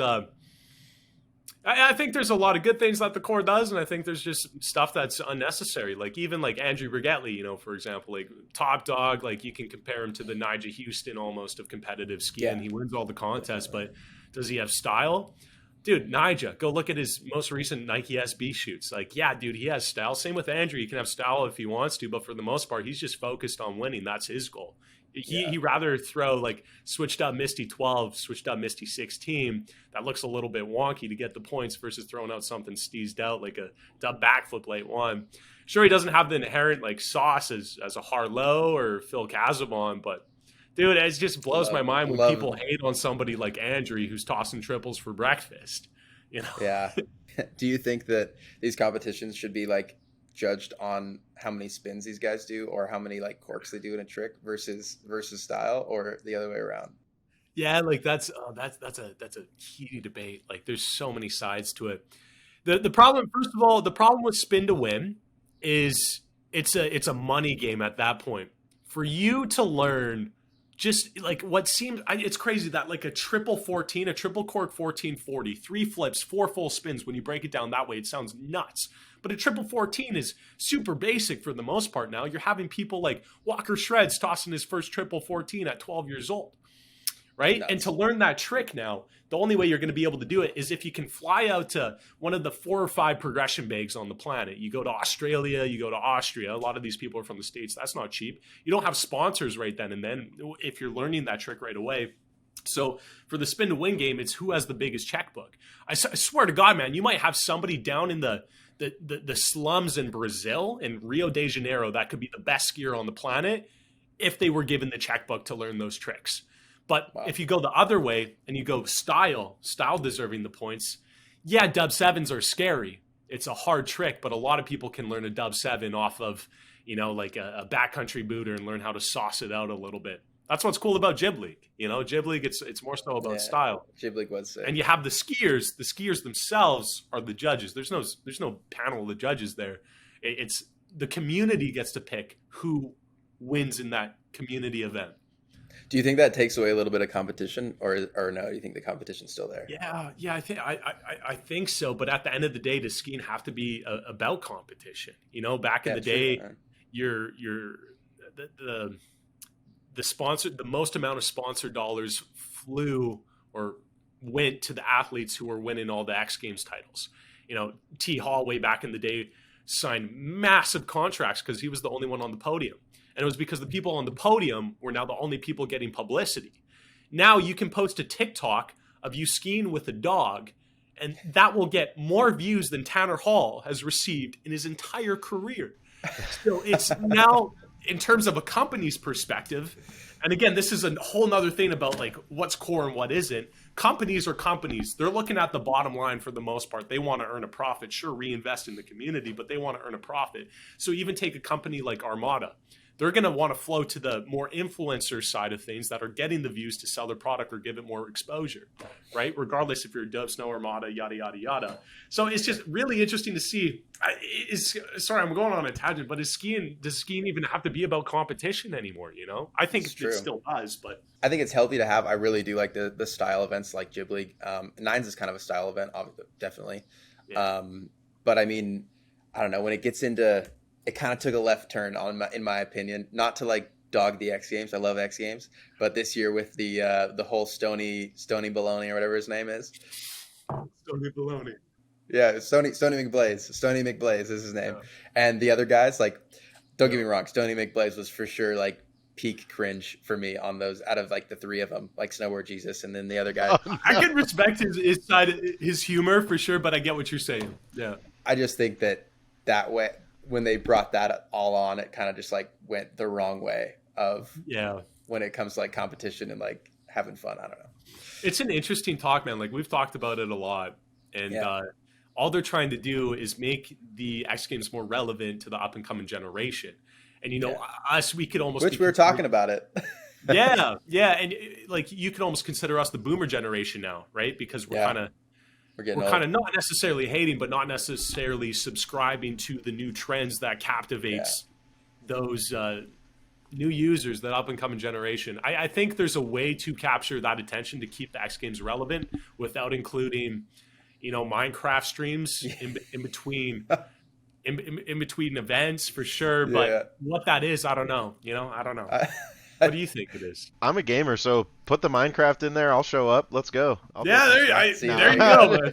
I think there's a lot of good things that the core does, and I think there's just stuff that's unnecessary. Like even like Andrew Brigetley, for example, like top dog. Like you can compare him to the Nigel Houston almost of competitive skiing. He wins all the contests, but does he have style? Dude, Nigel, go look at his most recent Nike SB shoots. Like, yeah, dude, he has style. Same with Andrew. He can have style if he wants to, but for the most part, he's just focused on winning. That's his goal. He rather throw like switched up Misty 12, switched up Misty 16. That looks a little bit wonky to get the points versus throwing out something steezed out like a dub backflip late one. Sure, he doesn't have the inherent like sauce as a Harlow or Phil Casabon, but dude, it just blows my mind when people hate on somebody like Andrew who's tossing triples for breakfast. Yeah. Do you think that these competitions should be like judged on how many spins these guys do or how many like corks they do in a trick versus style, or the other way around? Yeah, like that's a heated debate. Like there's so many sides to it. The problem, first of all, the problem with spin to win is it's a money game at that point. For you to learn just like what seems, it's crazy that like a triple 14, a triple cork 1440, 3 flips, 4 full spins, when you break it down that way, it sounds nuts. But a triple 14 is super basic for the most part now. You're having people like Walker Shreds tossing his first triple 14 at 12 years old, right? Nuts. And to learn that trick now, the only way you're going to be able to do it is if you can fly out to one of the 4 or 5 progression bags on the planet. You go to Australia, you go to Austria. A lot of these people are from the States. That's not cheap. You don't have sponsors right then and then if you're learning that trick right away. So for the spin to win game, it's who has the biggest checkbook. I swear to God, man, you might have somebody down in the slums in Brazil, in Rio de Janeiro, that could be the best skier on the planet if they were given the checkbook to learn those tricks. But if you go the other way and you go style deserving the points, yeah, dub 7s are scary. It's a hard trick, but a lot of people can learn a dub 7 off of, like a backcountry booter and learn how to sauce it out a little bit. That's what's cool about Jib League. Jib League, it's more so about style. Jib League was sick. And you have the skiers. The skiers themselves are the judges. There's no panel of the judges there. It's the community gets to pick who wins in that community event. Do you think that takes away a little bit of competition, or no? Do you think the competition's still there? Yeah. I think so. But at the end of the day, does skiing have to be about competition? Back in the day, the most amount of sponsor dollars flew or went to the athletes who were winning all the X Games titles. T. Hall way back in the day signed massive contracts because he was the only one on the podium. And it was because the people on the podium were now the only people getting publicity. Now you can post a TikTok of you skiing with a dog, and that will get more views than Tanner Hall has received in his entire career. So it's now, in terms of a company's perspective, and again, this is a whole nother thing about like what's core and what isn't. Companies are companies. They're looking at the bottom line for the most part. They want to earn a profit, sure, reinvest in the community, but they want to earn a profit. So even take a company like Armada. They're going to want to flow to the more influencer side of things that are getting the views to sell their product or give it more exposure, right? Regardless if you're a Dope Snow, Armada, yada, yada, yada. So it's just really interesting to see. Sorry, I'm going on a tangent, but does skiing even have to be about competition anymore, I think it still does, but. I think it's healthy to have. I really do like the style events like Jib League. Nines is kind of a style event, definitely. Yeah. But I mean, I don't know, when it gets into... It kind of took a left turn in my opinion, not to like dog the X Games. I love X Games, but this year with the whole Stony Baloney or whatever his name is. Stony Baloney. Yeah, Stony McBlaze. Stony McBlaze is his name. Yeah. And the other guys, like, don't get me wrong, Stony McBlaze was for sure like peak cringe for me on those out of like the 3 of them, like Snowboard Jesus, and then the other guy. I can respect his side, his humor for sure, but I get what you're saying. Yeah. I just think that way. When they brought that all on, it kind of just like went the wrong way of when it comes to like competition and like having fun. I don't know. It's an interesting talk, man. Like we've talked about it a lot, and all they're trying to do is make the X Games more relevant to the up and coming generation. And us, we could almost we were talking about it. yeah, and like you could almost consider us the boomer generation now, right? Because we're kind of we're kind of not necessarily hating, but not necessarily subscribing to the new trends that captivates those new users, that up and coming generation. I think there's a way to capture that attention to keep the X Games relevant without including, Minecraft streams in between. In between events, for sure, but what that is, I don't know. I don't know. What do you think it is? I'm a gamer, so put the Minecraft in there. I'll show up. Let's go. There you go.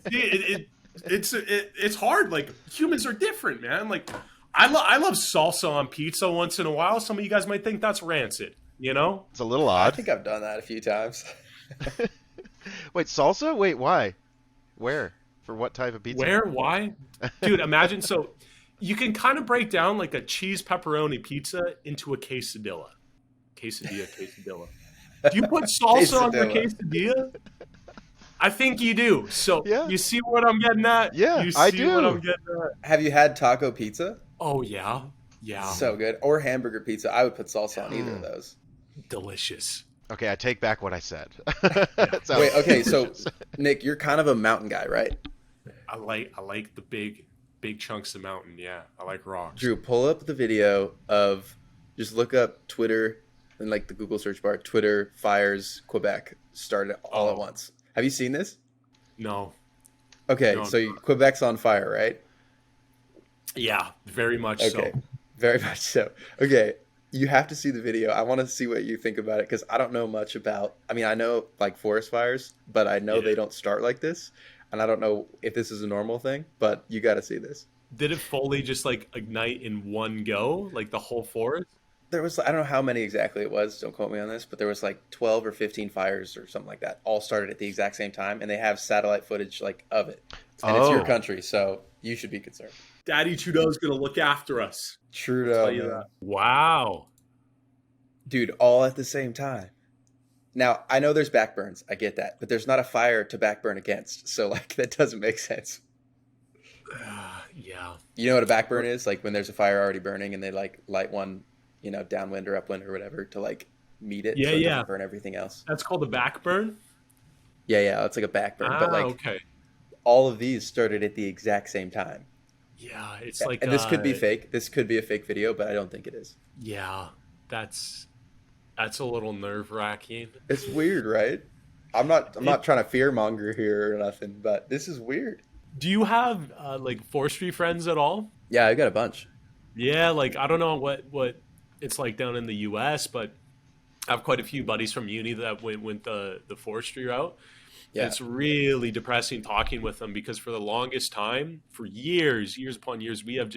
It's hard. Like, humans are different, man. Like, I love salsa on pizza once in a while. Some of you guys might think that's rancid. It's a little odd. I think I've done that a few times. Wait, salsa? Wait, why? Where? For what type of pizza? Where? Why? Dude, imagine. So you can kind of break down like a cheese pepperoni pizza into a quesadilla. Quesadilla. Do you put salsa on your quesadilla? I think you do. So you see what I'm getting at? Yeah, you see I do. What I'm getting at? Have you had taco pizza? Oh, yeah. Yeah. So good. Or hamburger pizza. I would put salsa on either of those. Delicious. Okay, I take back what I said. Wait, okay, so Nick, you're kind of a mountain guy, right? I like the big chunks of mountain. Yeah, I like rocks. Drew, pull up the video of, just look up Twitter in like the Google search bar, Twitter fires Quebec started all at once. Have you seen this? No. Okay, No, so Quebec's on fire, right? Yeah, very much so. Okay, very much so. Okay, you have to see the video. I want to see what you think about it, because I don't know much about, I mean, I know like forest fires, but I know they don't start like this. And I don't know if this is a normal thing, but you got to see this. Did it fully just like ignite in one go, like the whole forest? There was, I don't know how many exactly it was, don't quote me on this, but there was like 12 or 15 fires or something like that, all started at the exact same time, and they have satellite footage like of it. And it's your country, so you should be concerned. Daddy Trudeau's going to look after us. Trudeau. Tell you that. Wow. Dude, all at the same time. Now, I know there's backburns, I get that, but there's not a fire to backburn against, so like that doesn't make sense. Yeah. You know what a backburn is? Like when there's a fire already burning and they like light one, downwind or upwind or whatever to like meet it. Yeah, so it doesn't burn everything else. That's called a backburn? Yeah, it's like a backburn. But like okay. all of these started at the exact same time. Yeah, it's like... And this could be fake. This could be a fake video, but I don't think it is. Yeah, that's a little nerve-wracking. It's weird, right? I'm not trying to fearmonger here or nothing, but this is weird. Do you have like forestry friends at all? Yeah, I got a bunch. Yeah, like I don't know what it's like down in the US, but I have quite a few buddies from uni that went the forestry route. Yeah. It's really depressing talking with them, because for the longest time, for years upon years, we've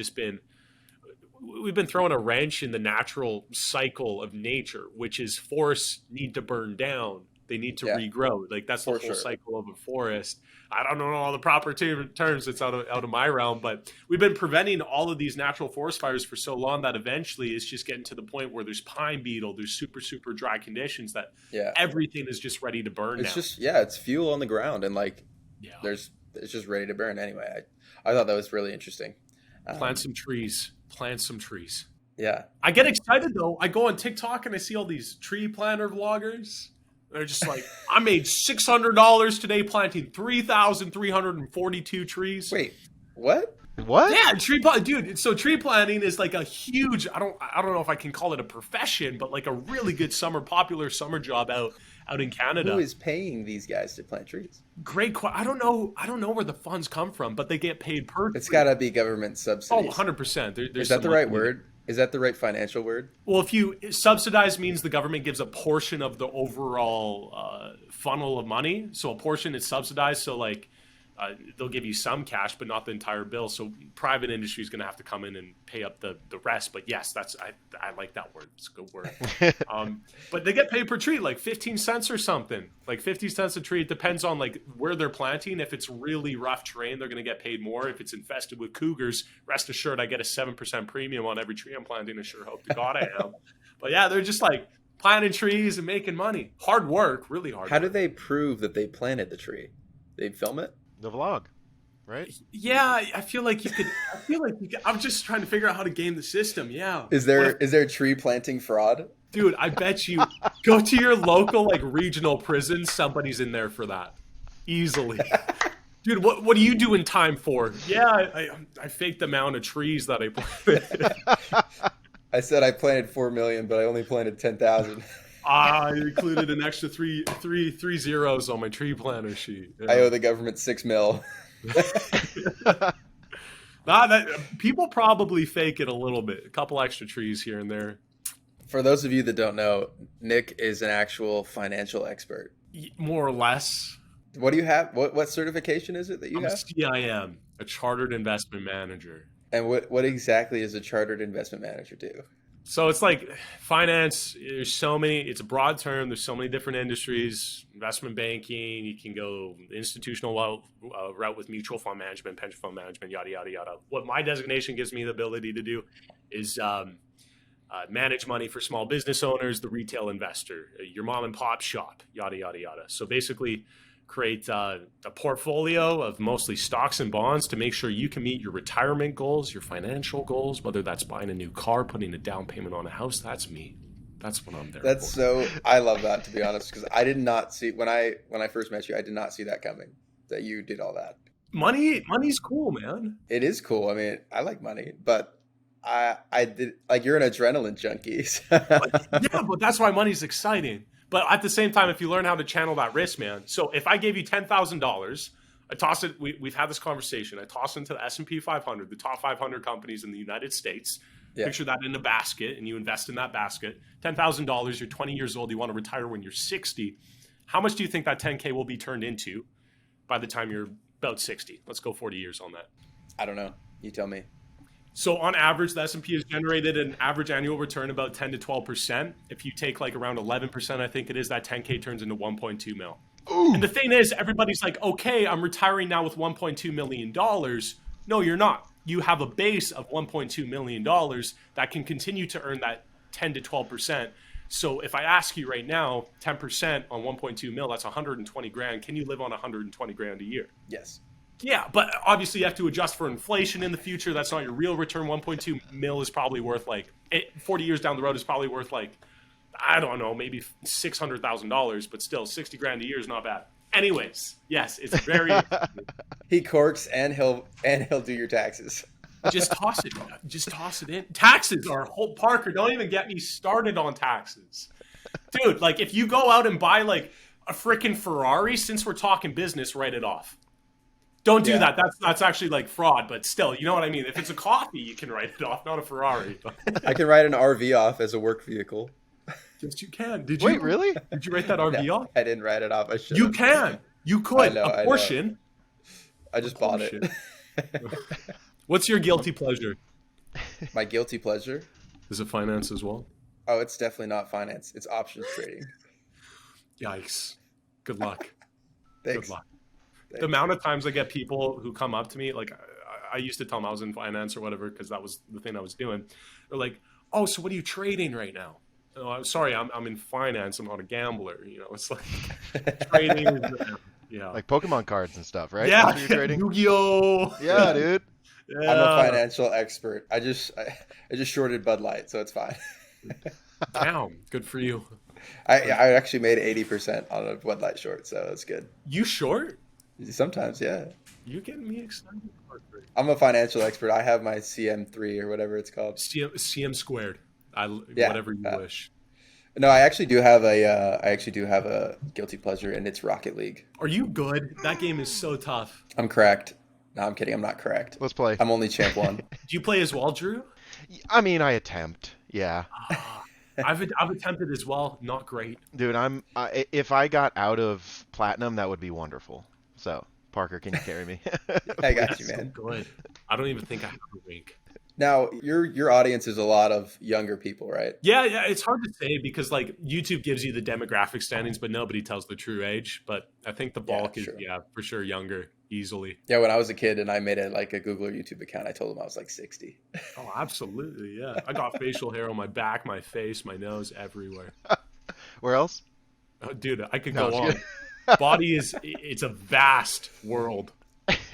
been throwing a wrench in the natural cycle of nature, which is forests need to burn down. They need to regrow. Like that's the whole cycle of a forest. I don't know all the proper terms. It's out of my realm, but we've been preventing all of these natural forest fires for so long that eventually it's just getting to the point where there's pine beetle, there's super, super dry conditions that everything is just ready to burn. It's just, it's fuel on the ground, and like, it's just ready to burn anyway. I thought that was really interesting. Plant some trees. Yeah. I get excited though. I go on TikTok and I see all these tree planter vloggers. They're just like, I made $600 today planting 3,342 trees. Wait, what? What? Yeah, dude. So tree planting is like a huge, I don't know if I can call it a profession, but like a really good popular summer job out in Canada. Who is paying these guys to plant trees? Great question. I don't know where the funds come from, but they get paid per tree. It's got to be government subsidies. Oh, 100%. Is that the right word? Is that the right financial word? Well, if you subsidize means the government gives a portion of the overall funnel of money. So a portion is subsidized. So like they'll give you some cash, but not the entire bill. So private industry is going to have to come in and pay up the rest. But yes, I like that word. It's a good word. But they get paid per tree, like 15 cents or something, like 50 cents a tree. It depends on like where they're planting. If it's really rough terrain, they're going to get paid more. If it's infested with cougars, rest assured I get a 7% premium on every tree I'm planting. I sure hope to God I am. But yeah, they're just like planting trees and making money. Hard work, really hard. How do they prove that they planted the tree? They film it? The vlog, right? Yeah, I feel like you could. I'm just trying to figure out how to game the system. Yeah. Is there tree planting fraud? Dude, I bet you go to your local like regional prison. Somebody's in there for that, easily. Dude, what do you do in time for? Yeah, I faked the amount of trees that I planted. I said I planted 4 million, but I only planted 10,000. I included an extra three zeros on my tree planter sheet. I owe the government 6 mil. People probably fake it a little bit. A couple extra trees here and there. For those of you that don't know, Nick is an actual financial expert. More or less. What do you have? What certification is it that you I'm a have? CIM, a chartered investment manager. And what exactly does a chartered investment manager do? So it's like finance. There's so many. It's a broad term. There's so many different industries. Investment banking. You can go institutional route with mutual fund management, pension fund management, yada yada yada. What my designation gives me the ability to do is manage money for small business owners, the retail investor, your mom and pop shop, yada yada yada. So basically, create a portfolio of mostly stocks and bonds to make sure you can meet your retirement goals, your financial goals, whether that's buying a new car, putting a down payment on a house. That's me. That's what I'm there That's for. so. I love that, to be honest, because I did not see when I first met you. I did not see that coming. That you did all that. Money's cool, man. It is cool. I mean, I like money, but I did like you're an adrenaline junkie. Yeah, but that's why money's exciting. But at the same time, if you learn how to channel that risk, man. So if I gave you $10,000, I toss it. We've had this conversation. I toss it into the S&P 500, the top 500 companies in the United States. Yeah. Picture that in a basket, and you invest in that basket. $10,000. You're 20 years old. You want to retire when you're 60. How much do you think that 10K will be turned into by the time you're about 60? Let's go 40 years on that. I don't know. You tell me. So on average, the S&P has generated an average annual return about 10 to 12%. If you take like around 11%, I think it is, that 10K turns into 1.2 mil. Ooh. And the thing is, everybody's like, okay, I'm retiring now with $1.2 million. No, you're not. You have a base of $1.2 million that can continue to earn that 10 to 12%. So if I ask you right now, 10% on 1.2 mil, that's 120 grand. Can you live on 120 grand a year? Yes. Yeah, but obviously you have to adjust for inflation in the future. That's not your real return. 1.2 mil is probably worth 40 years down the road is probably worth I don't know, maybe $600,000, but still 60 grand a year is not bad. Anyways, yes, it's very. He corks and he'll do your taxes. Just toss it. Just toss it in. Taxes are whole Parker. Don't even get me started on taxes, dude. Like if you go out and buy a freaking Ferrari, since we're talking business, write it off. Don't do that. That's actually fraud, but still, you know what I mean? If it's a coffee, you can write it off, not a Ferrari. I can write an RV off as a work vehicle. Yes, you can. Did you? Wait, really? Did you write that RV off? I didn't write it off. I should. You can. You could. I portion. I just bought it. What's your guilty pleasure? My guilty pleasure? Is it finance as well? Oh, it's definitely not finance. It's options trading. Yikes. Good luck. Thanks. Good luck. The amount of times I get people who come up to me, I used to tell them I was in finance or whatever because that was the thing I was doing. They're like, "Oh, so what are you trading right now?" Oh, I'm sorry, I'm in finance. I'm not a gambler. It's like trading. Yeah, like Pokemon cards and stuff, right? Yeah, you're trading? Yu-Gi-Oh. Yeah, dude. Yeah. I'm a financial expert. I just shorted Bud Light, so it's fine. Damn, good for you. I actually made 80% on a Bud Light short, so that's good. You short? Sometimes, yeah. You getting me excited? I'm a financial expert. I have my CM3 or whatever it's called. CM squared. Whatever you wish. No, I actually do have a guilty pleasure, and it's Rocket League. Are you good? That game is so tough. I'm cracked. No, I'm kidding. I'm not cracked. Let's play. I'm only champ 1. Do you play as well, Drew? I mean, I attempt. Yeah. I've attempted as well. Not great. Dude, if I got out of platinum, that would be wonderful. So, Parker, can you carry me? I got you, man. So good. I don't even think I have a wink. Now, your audience is a lot of younger people, right? Yeah, it's hard to say because YouTube gives you the demographic standings, but nobody tells the true age. But I think the bulk is for sure younger, easily. Yeah, when I was a kid and I made a Google or YouTube account, I told them I was 60. Oh, absolutely, yeah. I got facial hair on my back, my face, my nose, everywhere. Where else? Oh, dude, I could go on. Body it's a vast world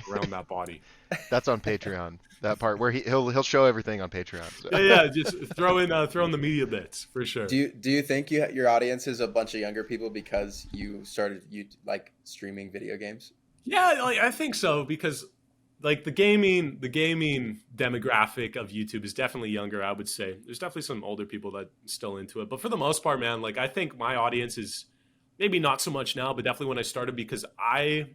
around that body. That's on Patreon. That part where he'll show everything on Patreon. So. Yeah, just throw in the media bits for sure. Do you think your audience is a bunch of younger people because you started streaming video games? Yeah, like, I think so because like the gaming demographic of YouTube is definitely younger, I would say. There's definitely some older people that still into it. But for the most part, man, like I think my audience is maybe not so much now, but definitely when I started because I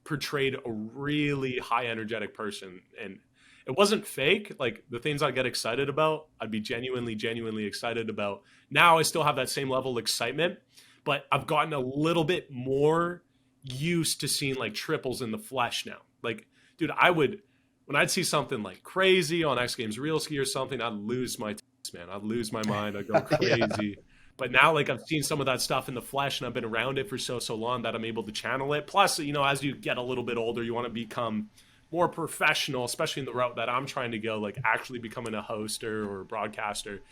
portrayed a really high energetic person and it wasn't fake. Like the things I get excited about, I'd be genuinely excited about. Now I still have that same level of excitement, but I've gotten a little bit more used to seeing like triples in the flesh now. Like, dude, when I'd see something like crazy on X Games Real Ski or something, I'd lose my man. I'd lose my mind. I'd go Yeah. crazy. But now, like I've seen some of that stuff in the flesh, and I've been around it for so long that I'm able to channel it. Plus, as you get a little bit older, you want to become more professional, especially in the route that I'm trying to go, like actually becoming a hoster or a broadcaster.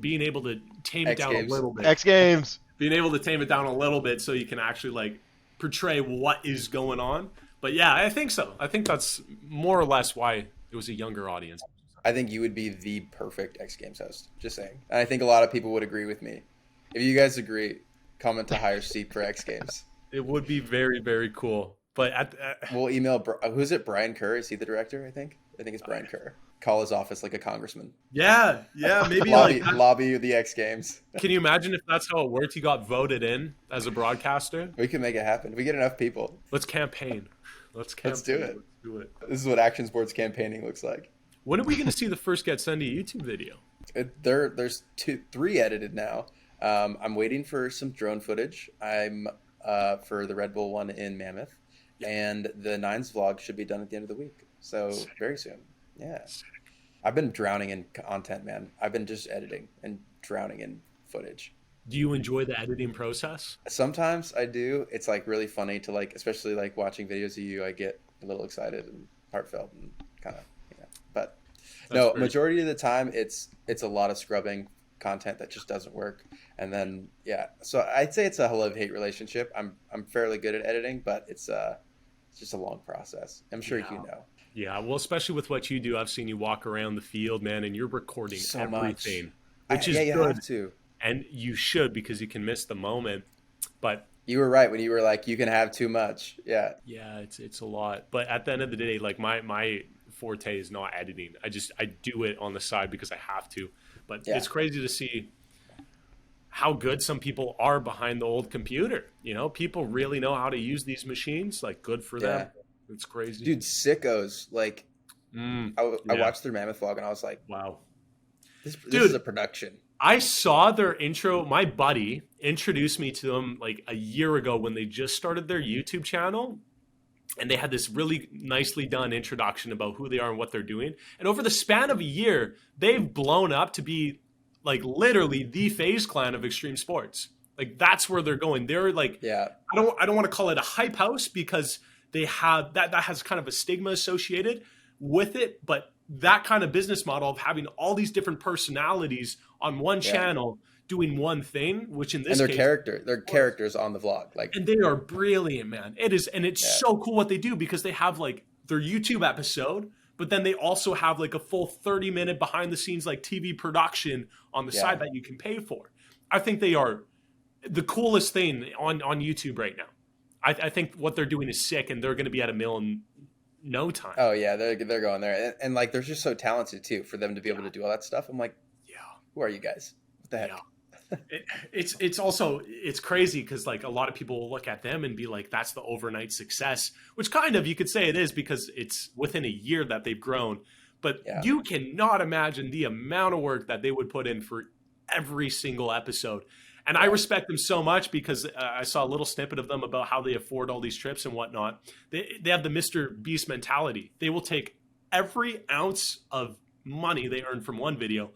Being able to tame it X down a Games. little bit. X Games. Being able to tame it down a little bit so you can actually like portray what is going on. But yeah, I think so. I think that's more or less why it was a younger audience. I think you would be the perfect X Games host. Just saying. And I think a lot of people would agree with me. If you guys agree, comment to hire Steve for X Games. It would be very, very cool. But We'll email. Who's it? Brian Kerr? Is he the director? I think it's Brian Kerr. Call his office like a congressman. yeah, maybe lobby the X Games. Can you imagine if that's how it worked? He got voted in as a broadcaster. We can make it happen. We get enough people. Let's campaign. Let's do it. Let's do it. This is what action sports campaigning looks like. When are we going to see the first Get Sendy YouTube video? There's 3 edited now. I'm waiting for some drone footage. I'm for the Red Bull one in Mammoth, and the Nines vlog should be done at the end of the week. So very soon. Yeah. I've been drowning in content, man. I've been just editing and drowning in footage. Do you enjoy the editing process? Sometimes I do. It's like really funny to like, especially like watching videos of you. I get a little excited and heartfelt and kind of, But no, majority of the time it's a lot of scrubbing content that just doesn't work. And then so I'd say it's a love-hate relationship. I'm fairly good at editing, but it's just a long process. I'm sure you know. Yeah, well, especially with what you do, I've seen you walk around the field, man, and you're recording So everything, much. which is you good. have to. And you should because you can miss the moment. But you were right when you were like, you can have too much. Yeah. Yeah, it's a lot. But at the end of the day, like my forte is not editing. I do it on the side because I have to. But it's crazy to see how good some people are behind the old computer. People really know how to use these machines. Like, good for them. It's crazy. Dude, sickos. Like, I watched their Mammoth vlog and I was like, wow. This is a production. I saw their intro. My buddy introduced me to them like a year ago when they just started their YouTube channel. And they had this really nicely done introduction about who they are and what they're doing. And over the span of a year, they've blown up to be like literally the FaZe Clan of extreme sports. Like, that's where they're going. They're like, I don't want to call it a hype house because they have that has kind of a stigma associated with it. But that kind of business model of having all these different personalities on one channel doing one thing, which in this case, they're characters on the vlog, like, and they are brilliant, man. It is, and it's so cool what they do because they have like their YouTube episode, but then they also have like a full 30-minute behind the scenes like TV production on the side that you can pay for. I think they are the coolest thing on YouTube right now. I think what they're doing is sick, and they're going to be at $1 million in no time. Oh yeah, they're going there, and like they're just so talented too for them to be able to do all that stuff. I'm like, who are you guys? What the heck? It's crazy because like a lot of people will look at them and be like, that's the overnight success, which kind of you could say it is because it's within a year that they've grown. But you cannot imagine the amount of work that they would put in for every single episode. And I respect them so much because I saw a little snippet of them about how they afford all these trips and whatnot. They have the Mr. Beast mentality. They will take every ounce of money they earn from one video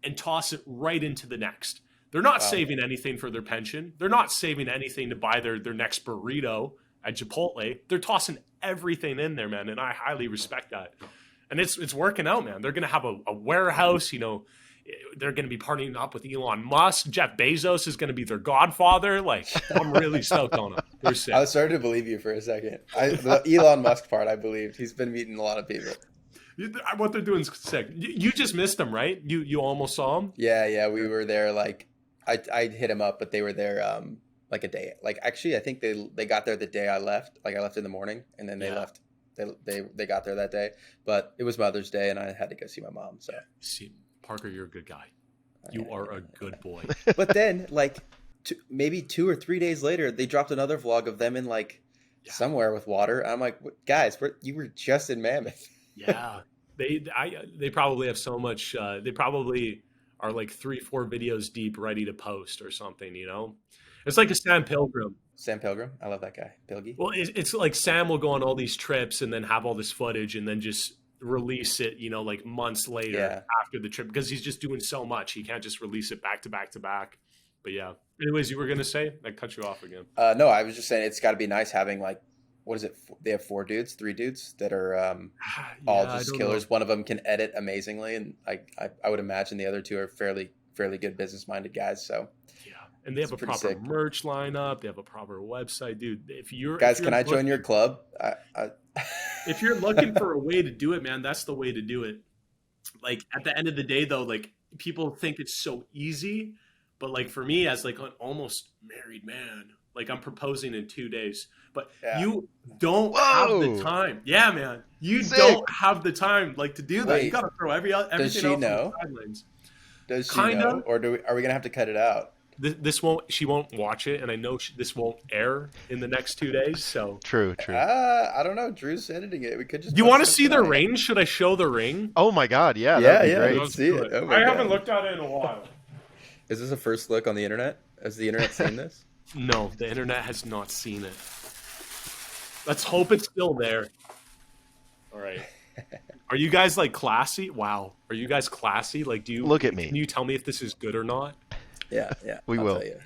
and toss it right into the next. They're not saving anything for their pension. They're not saving anything to buy their next burrito at Chipotle. They're tossing everything in there, man. And I highly respect that. And it's working out, man. They're going to have a warehouse, they're going to be partnering up with Elon Musk. Jeff Bezos is going to be their godfather. Like, I'm really stoked on them. They're sick. I was starting to believe you for a second. The Elon Musk part, I believed. He's been meeting a lot of people. What they're doing is sick. You just missed them, right? You almost saw them? Yeah. We were there. Like, I hit him up, but they were there like a day. Like actually, I think they got there the day I left. Like I left in the morning, and then they left. They got there that day, but it was Mother's Day, and I had to go see my mom. So, See, Parker, you're a good guy. You are a good boy. But then, like, maybe 2 or 3 days later, they dropped another vlog of them in like somewhere with water. I'm like, guys, you were just in Mammoth. Yeah, they probably have so much. They probably are like 3-4 videos deep, ready to post or something. You know, it's like a Sam Pilgrim. Sam Pilgrim, I love that guy, Pilgy. Well, it's like Sam will go on all these trips and then have all this footage and then just release it, you know, like months later after the trip, because he's just doing so much. He can't just release it back to back to back. But yeah. Anyways, you were going to say? I cut you off again. No, I was just saying it's got to be nice having like, what is it? They have 3 dudes that are all just killers. Know. One of them can edit amazingly, and I would imagine the other 2 are fairly good business-minded guys. So yeah, and they have a proper merch lineup. They have a proper website, dude. If you're can I join your club? If you're looking for a way to do it, man, that's the way to do it. Like at the end of the day, though, like people think it's so easy, but like for me, as like an almost married man, like I'm proposing in 2 days, but you don't have the time. Yeah, man, you don't have the time like to do that. You got to throw everything Does she else know? on the sidelines. Does she know, or are we gonna have to cut it out? She won't watch it, and I know this won't air in the next 2 days. So true. I don't know. Drew's editing it. We could just. You want to see the ring? Should I show the ring? Oh my God! Yeah. Great. Let's see it. Oh I haven't looked at it in a while. Is this a first look on the internet? Has the internet seen this? No, the internet has not seen it. Let's hope it's still there. All right. Are you guys like classy? Wow. Are you guys classy? Like, do you look at me? Can you tell me if this is good or not? Yeah. We will. Tell you.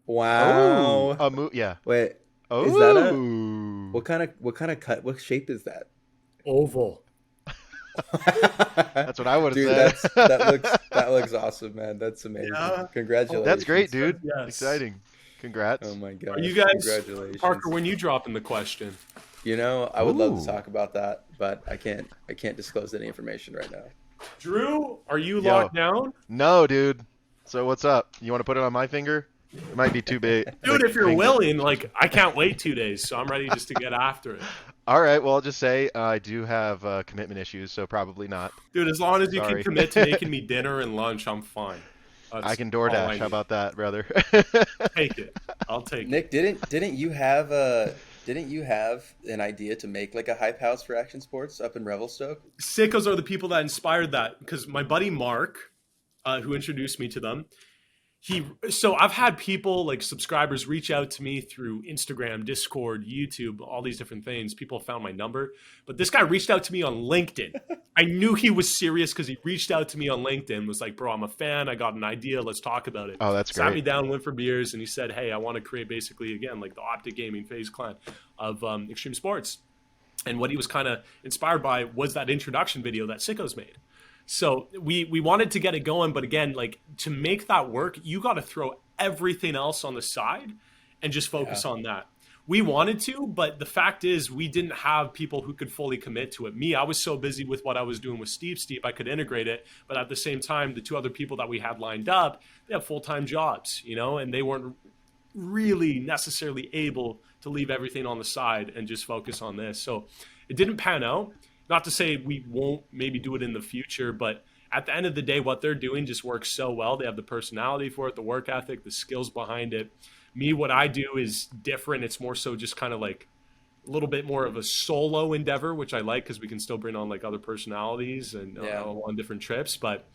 Wow. Yeah. Wait. Oh. Is that what kind of cut? What shape is that? Oval. That's what I would have said. That looks awesome, man. That's amazing. Yeah. Congratulations. That's great, dude. Yes. Exciting. Congrats. Oh my God. Are you guys? Congratulations. Parker, when you dropping the question? You know, I would love to talk about that, but I can't disclose any information right now. Drew, are you locked down? No, dude. So what's up? You want to put it on my finger? It might be too big. Dude, if you're willing, like I can't wait 2 days, so I'm ready just to get after it. All right, well, I'll just say I do have commitment issues, so probably not. Dude, as long as you can commit to making me dinner and lunch, I'm fine. I can DoorDash. How about that, brother? Take it. I'll take it. Nick, didn't you have an idea to make like a hype house for action sports up in Revelstoke? Sickos are the people that inspired that, because my buddy Mark, who introduced me to them, so I've had people like subscribers reach out to me through Instagram, Discord, YouTube, all these different things. People found my number, but this guy reached out to me on LinkedIn. I knew he was serious because he reached out to me on LinkedIn, was like, bro, I'm a fan. I got an idea. Let's talk about it. Oh, that's great. Sat me down, went for beers, and he said, hey, I want to create basically, again, like the Optic Gaming FaZe clan of extreme sports. And what he was kind of inspired by was that introduction video that Sickos made. So we wanted to get it going, but again, like to make that work, you got to throw everything else on the side and just focus on that. We wanted to, but the fact is we didn't have people who could fully commit to it. Me, I was so busy with what I was doing with Steve, I could integrate it. But at the same time, the 2 other people that we had lined up, they have full-time jobs, you know, and they weren't really necessarily able to leave everything on the side and just focus on this. So it didn't pan out. Not to say we won't maybe do it in the future, but at the end of the day, what they're doing just works so well. They have the personality for it, the work ethic, the skills behind it. Me, what I do is different. It's more so just kind of like a little bit more of a solo endeavor, which I like because we can still bring on like other personalities and on different trips. But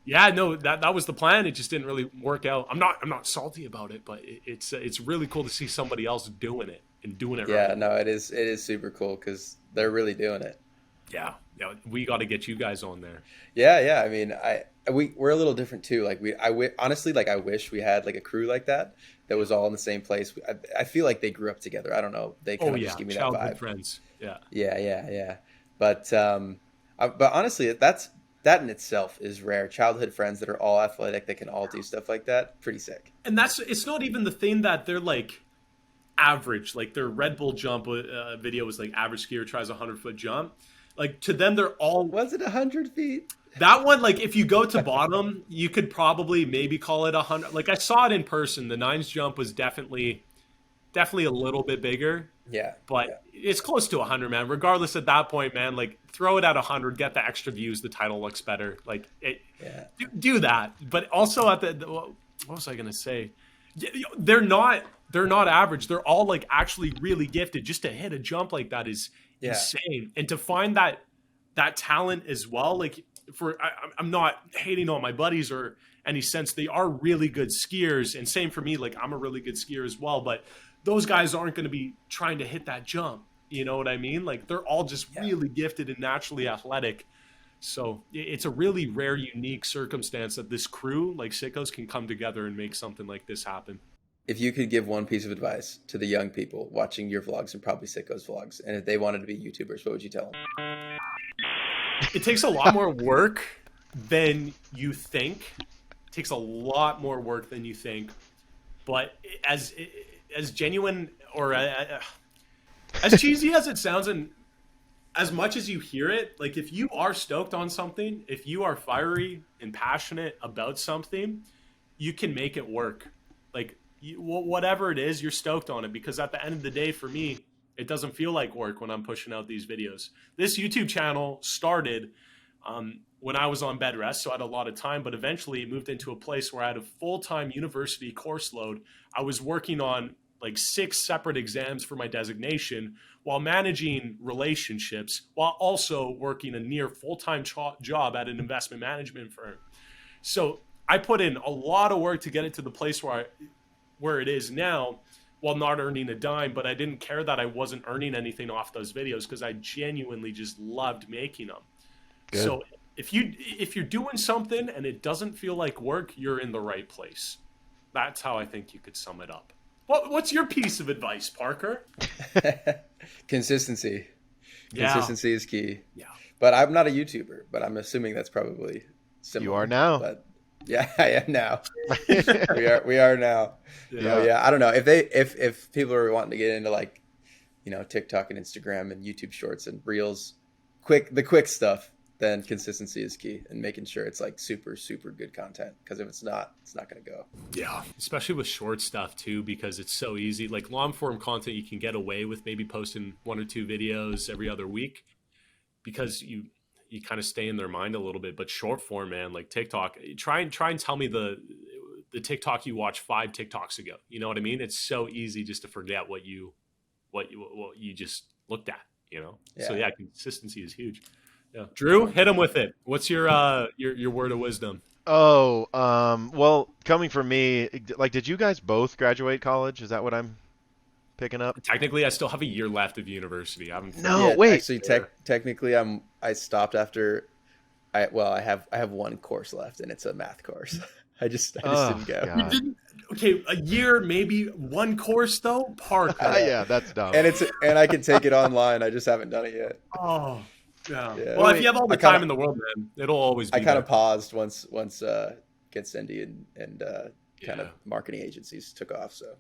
yeah, no, that was the plan. It just didn't really work out. I'm not salty about it, but it's really cool to see somebody else doing it and doing it right. Yeah, no, it is super cool because they're really doing it. Yeah, we got to get you guys on there. Yeah. I mean, we're a little different too. Like honestly, like I wish we had like a crew like that was all in the same place. I feel like they grew up together. I don't know. They kind of just give me that vibe. Friends. Yeah. Yeah. But honestly, that in itself is rare. Childhood friends that are all athletic, that can all do stuff like that. Pretty sick. And it's not even the thing that they're like average. Like their Red Bull jump video was like average skier tries a 100-foot jump. Like to them, they're all. Was it 100 feet? That one, like if you go to bottom, you could probably maybe call it 100. Like I saw it in person. The nines jump was definitely a little bit bigger, Yeah. but it's close to 100, man. Regardless, at that point, man, like throw it at 100, get the extra views. The title looks better. Like do that. But also at what was I gonna say? They're not average. They're all like actually really gifted. Just to hit a jump like that is insane, and to find that talent as well. Like I'm not hating on my buddies or any sense. They are really good skiers, and same for me. Like I'm a really good skier as well, but those guys aren't going to be trying to hit that jump. You know what I mean? Like they're all just really gifted and naturally athletic. So it's a really rare, unique circumstance that this crew, like Sickos, can come together and make something like this happen. If you could give one piece of advice to the young people watching your vlogs and probably Sickos vlogs, and if they wanted to be YouTubers, what would you tell them? It takes a lot more work than you think. It takes a lot more work than you think. But as genuine or as cheesy as it sounds, and as much as you hear it, like if you are stoked on something, if you are fiery and passionate about something, you can make it work. Like whatever it is, you're stoked on it, because at the end of the day, for me, it doesn't feel like work when I'm pushing out these videos. This YouTube channel started when I was on bed rest, so I had a lot of time, but eventually it moved into a place where I had a full-time university course load. I was working on like 6 separate exams for my designation while managing relationships, while also working a near full-time job at an investment management firm. So I put in a lot of work to get it to the place where it is now, while not earning a dime, but I didn't care that I wasn't earning anything off those videos because I genuinely just loved making them. Good. So if you're doing something and it doesn't feel like work, you're in the right place. That's how I think you could sum it up. What's your piece of advice, Parker? Consistency. Consistency is key. Yeah. But I'm not a YouTuber, but I'm assuming that's probably similar. You are now. But yeah, I am now. we are now. Yeah. I don't know if people are wanting to get into like, TikTok and Instagram and YouTube Shorts and Reels, the quick stuff, then consistency is key, and making sure it's like super, super good content. Because if it's not going to go. Yeah, especially with short stuff too, because it's so easy. Like long form content, you can get away with maybe posting 1 or 2 videos every other week because you kind of stay in their mind a little bit. But short form, man, like TikTok, try and tell me the TikTok you watched 5 TikToks ago. You know what I mean? It's so easy just to forget what you just looked at. Yeah. So yeah, consistency is huge. Yeah, Drew, hit him with it. What's your word of wisdom? Oh, well, coming from me, like, did you guys both graduate college? Is that what I'm picking up? Technically, I still have a year left of university. Wait. Actually, technically, I stopped after. I have 1 course left, and it's a math course. I just didn't go. You didn't? Okay, a year, maybe 1 course though. Parker. Yeah, that's dumb. And I can take it online. I just haven't done it yet. Oh. Yeah. Well, if you have all the time in the world, man, it'll always be. I kind of paused once Get Sendy and kind of marketing agencies took off. So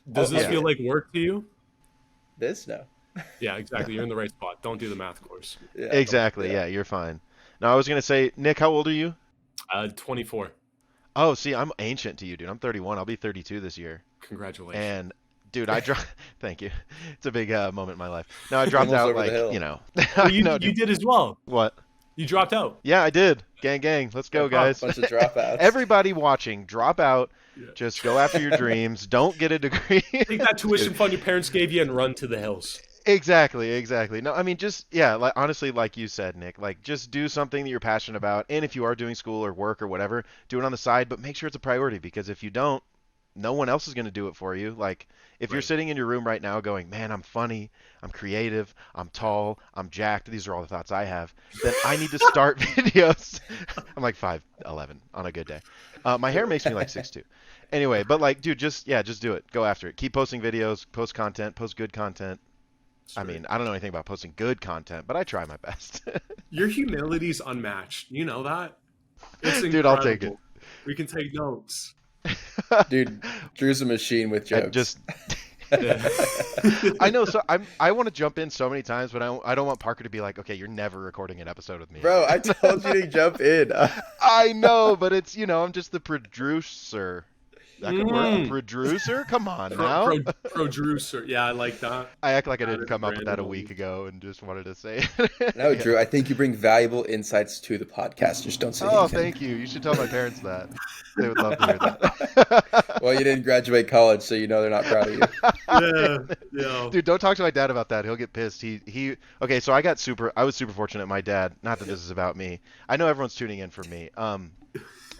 does this feel like work to you? No. Yeah, exactly. You're in the right spot. Don't do the math course. Yeah, exactly. Yeah, you're fine. Now I was gonna say, Nick, how old are you? 24. Oh, see, I'm ancient to you, dude. I'm 31. I'll be 32 this year. Congratulations. And dude, thank you. It's a big moment in my life. No, I dropped out like, Well, you did as well. What? You dropped out. Yeah, I did. Gang. Let's go, guys. Bunch of dropouts. Everybody watching, drop out. Yeah. Just go after your dreams. Don't get a degree. Take that tuition fund your parents gave you and run to the hills. Exactly. No, I mean, like honestly, like you said, Nick, like just do something that you're passionate about. And if you are doing school or work or whatever, do it on the side, but make sure it's a priority, because if you don't, no one else is going to do it for you. Like if you're sitting in your room right now going, man, I'm funny, I'm creative, I'm tall, I'm jacked. These are all the thoughts I have. Then I need to start videos. I'm like 5'11" on a good day. My hair makes me like 6'2". Anyway, but like, dude, just do it. Go after it. Keep posting videos, post content, post good content. Sweet. I mean, I don't know anything about posting good content, but I try my best. Your humility's unmatched. You know that? It's incredible. Dude, I'll take it. We can take notes. Dude, Drew's a machine with jokes. I know. So I want to jump in so many times, but I don't want Parker to be like, okay, you're never recording an episode with me. Bro, I told you to jump in. I know, but it's I'm just the producer. That could work. Producer? Come on now. Producer. Yeah, I like that. I act like I didn't come up with that a week ago and just wanted to say it. No, Drew, I think you bring valuable insights to the podcast. Just don't say anything. Oh, thank you. You should tell my parents that. They would love to hear that. Well, you didn't graduate college, so you know they're not proud of you. Yeah. Dude, don't talk to my dad about that. He'll get pissed. Okay, so I was super fortunate. My dad, not that this is about me. I know everyone's tuning in for me.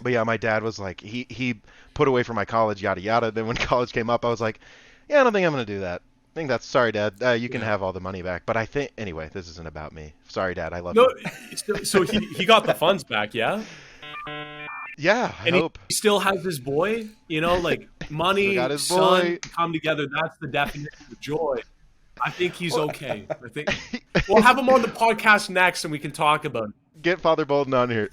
But yeah, my dad was like, he put away for my college, yada yada. Then when college came up, I was like, yeah, I don't think I'm gonna do that. I think that's sorry, Dad. You can have all the money back. But I think anyway, this isn't about me. Sorry, Dad. I love you. So he got the funds back, yeah. Yeah, I and hope. He still has his boy. Like money, got his son, boy. come together. That's the definition of joy. I think he's okay. I think we'll have him on the podcast next, and we can talk about it. Get Father Bouldin on here.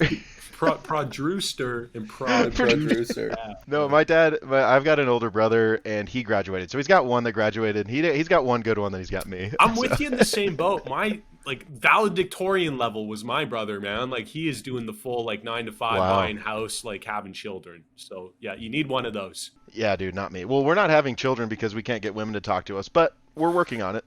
Producer and producer. Yeah. No, my dad. I've got an older brother, and he graduated. So he's got one that graduated. He's got one good one that he's got me. I'm with you in the same boat. My valedictorian level was my brother, man. He is doing the full 9 to 5 buying house, having children. So yeah, you need one of those. Yeah, dude, not me. Well, we're not having children because we can't get women to talk to us, but we're working on it.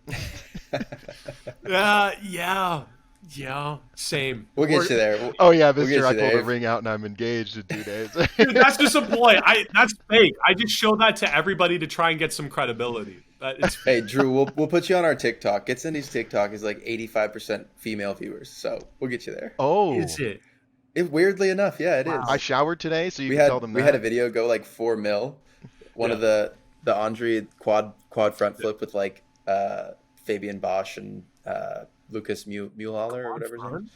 Yeah, same. We'll get you there. Oh yeah, Mr. We'll I pulled a ring out and I'm engaged in 2 days. Dude, that's just a ploy. That's fake. I just show that to everybody to try and get some credibility. Hey, Drew, we'll put you on our TikTok. Get Sendy's TikTok is 85% female viewers, so we'll get you there. Oh, is it? Weirdly enough, yeah, it is. I showered today, so you can tell them that. We had a video go 4 mil. One of the Andre quad front flip with Fabian Bosch and Lucas Mueller or whatever his name.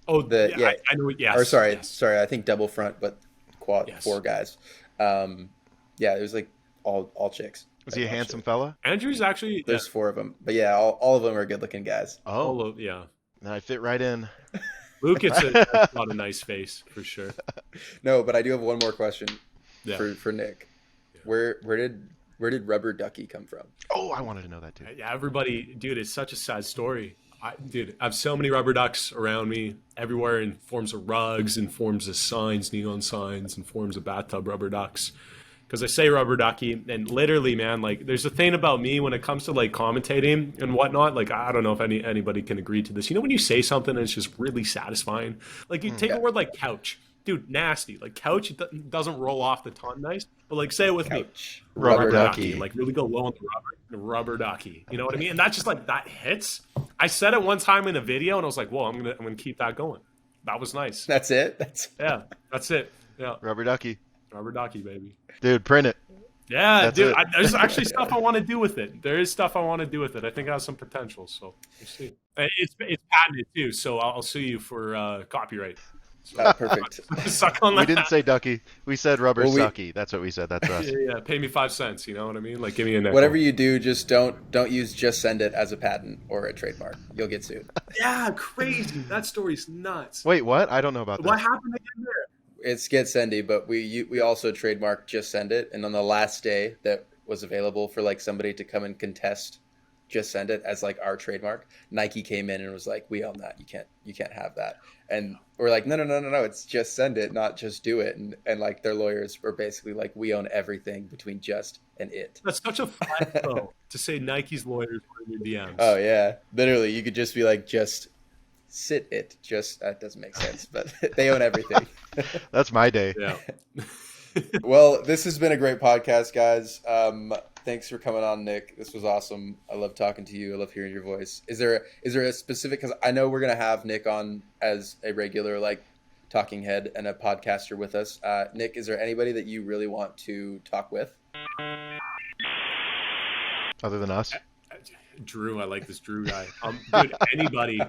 Oh, I know it. Yes. Or sorry, I think double front, but quad 4 guys. Yeah, it was all chicks. Was he a handsome fella? Andrew's actually. There's 4 of them, but yeah, all of them are good looking guys. Oh, yeah. And I fit right in. Lucas has got a nice face for sure. No, but I do have one more question for Nick. Yeah. Where did Rubber Ducky come from? Oh, I wanted to know that too. Yeah, everybody, dude, it's such a sad story. I have so many rubber ducks around me everywhere in forms of rugs, in forms of signs, neon signs, in forms of bathtub rubber ducks. Because I say rubber ducky, and literally, man, there's a thing about me when it comes to commentating and whatnot. I don't know if anybody can agree to this. When you say something and it's just really satisfying. You take a word like couch. Dude, nasty. Couch, it doesn't roll off the tongue nice. But say it with couch. Me. Rubber ducky. Really go low on the rubber ducky. You know what I mean? And that's just that hits. I said it one time in a video and I was like, whoa, I'm gonna keep that going. That was nice. That's it? That's it. Yeah. Rubber ducky. Rubber ducky, baby. Dude, print it. Yeah, That's dude. it. There's actually stuff I want to do with it. There is stuff I want to do with it. I think it has some potential. So we'll see. It's patented too, so I'll sue you for copyright. So, perfect. Suck on that. We didn't say ducky. We said rubber sucky. That's what we said. That's us. Yeah. Pay me 5 cents. You know what I mean? Give me a nickel. Whatever you do, just don't use "just send it" as a patent or a trademark. You'll get sued. Yeah, crazy. That story's nuts. Wait, what? I don't know about that. What happened again there? It's Get Sendy, but we also trademarked "just send it," and on the last day that was available for somebody to come and contest "just send it" as our trademark, Nike came in and was like, "We own that. You can't have that." And we're like, no, it's "just send it," not "just do it." And their lawyers were basically like, "We own everything between just and it." That's such a flex though to say Nike's lawyers were in your DMs. Oh yeah, literally, you could just be like, "Just sit it." Just that doesn't make sense, but they own everything. That's my day. Yeah. Well, this has been a great podcast, guys. Thanks for coming on, Nick. This was awesome. I love talking to you. I love hearing your voice. Is there a specific, because I know we're going to have Nick on as a regular talking head and a podcaster with us. Nick, is there anybody that you really want to talk with? Other than us? Drew, I like this Drew guy. Dude, anybody.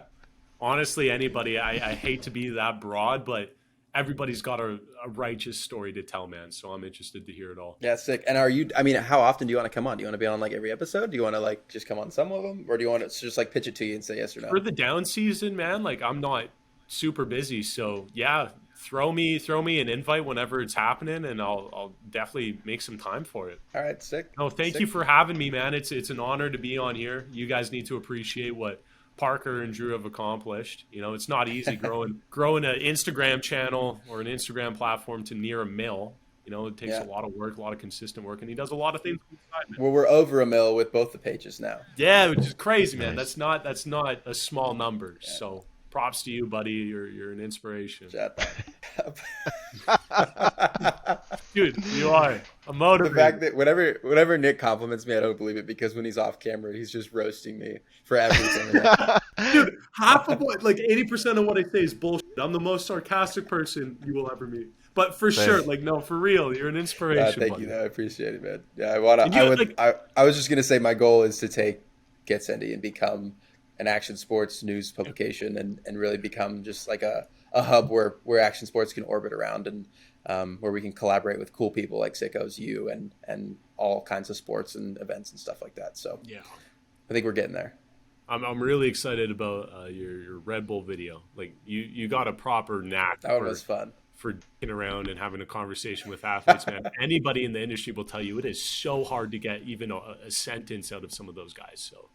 Honestly, anybody. I hate to be that broad, but everybody's got a righteous story to tell, man. So I'm interested to hear it all. Yeah, sick. And how often do you want to come on? Do you want to be on every episode? Do you want to just come on some of them? Or do you want to just pitch it to you and say yes or no? For the down season, man, I'm not super busy. So yeah, throw me an invite whenever it's happening, and I'll definitely make some time for it. All right, sick. No, thank you for having me, man. It's an honor to be on here. You guys need to appreciate what Parker and Drew have accomplished. You know, it's not easy growing an Instagram channel or an Instagram platform to near a mil. You know, it takes a lot of work, a lot of consistent work, and he does a lot of things inside, man. Well, we're over a mil with both the pages now. Yeah, which is crazy, man. Nice. That's not a small number. Yeah. So props to you, buddy. You're an inspiration. Dude, you are a motivator. The fact that whenever Nick compliments me, I don't believe it, because when he's off camera, he's just roasting me for everything. Dude, half of what, like 80% of what I say is bullshit. I'm the most sarcastic person you will ever meet. But for sure, like, no, for real, you're an inspiration. Thank you. I appreciate it, man. Yeah, I was just gonna say my goal is to take Get Sendy and become an action sports news publication, and really become just like a hub where action sports can orbit around, and where we can collaborate with cool people like Sickos, you, and all kinds of sports and events and stuff like that. So yeah, I think we're getting there. I'm really excited about your Red Bull video. Like you got a proper knack. That one was fun. For dicking around and having a conversation with athletes, man. Anybody in the industry will tell you it is so hard to get even a sentence out of some of those guys. So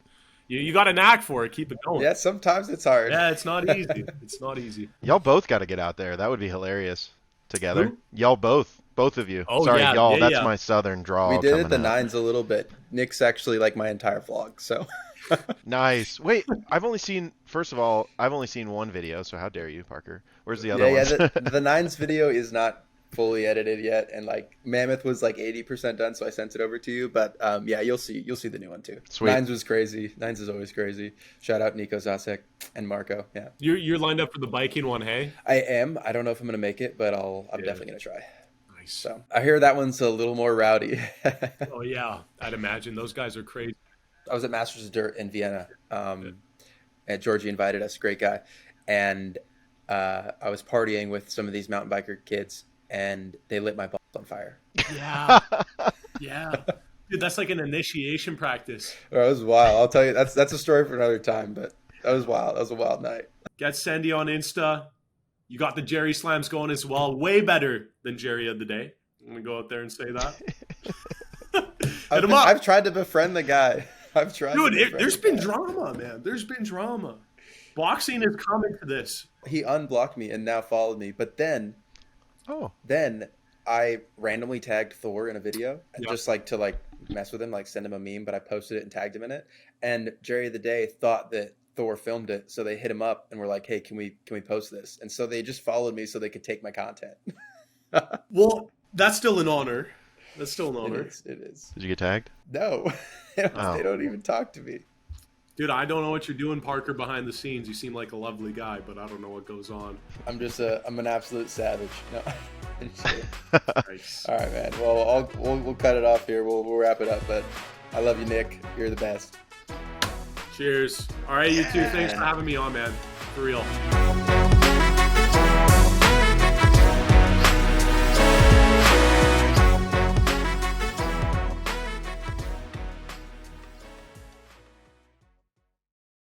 you got a knack for it. Keep it going. Yeah, sometimes it's hard. Yeah, it's not easy. It's not easy. Y'all both got to get out there. That would be hilarious together. Who? Y'all both of you. Oh, sorry, yeah, y'all. yeah, that's yeah. my southern drawl. We did it the out. nines a little bit. Nick's actually like my entire vlog. So nice. Wait, I've only seen one video. So how dare you, Parker? Where's the other one? Yeah, the nines video is not fully edited yet, and like Mammoth was like 80% done, so I sent it over to you. But yeah, you'll see the new one too. Sweet. Nines was crazy. Nines is always crazy. Shout out Nico Zasek and Marco. Yeah, you're lined up for the biking one, hey? I am. I don't know if I'm gonna make it, but I'm definitely gonna try. Nice. So I hear that one's a little more rowdy. Oh yeah, I'd imagine those guys are crazy. I was at Masters of Dirt in Vienna, and Georgie invited us. Great guy, and I was partying with some of these mountain biker kids, and they lit my balls on fire. Yeah, yeah, dude, that's like an initiation practice. That was wild. I'll tell you, that's a story for another time. But that was wild. That was a wild night. Get Sendy on Insta. You got the Jerry Slams going as well. Way better than Jerry of the day. I'm gonna go out there and say that. I've tried to befriend the guy. Dude, there's been drama, man. There's been drama. Boxing is coming to this. He unblocked me and now followed me. But then I randomly tagged Thor in a video, just like to like mess with him, like send him a meme. But I posted it and tagged him in it. And Jerry of the Day thought that Thor filmed it, so they hit him up and were like, "Hey, can we post this?" And so they just followed me so they could take my content. Well, that's still an honor. That's still an honor. It is. Did you get tagged? No, they don't even talk to me. Dude, I don't know what you're doing, Parker, behind the scenes. You seem like a lovely guy, but I don't know what goes on. I'm an absolute savage. No. Nice. All right, man. Well, we'll cut it off here. We'll wrap it up. But I love you, Nick. You're the best. Cheers. All right, you two. Thanks for having me on, man. For real.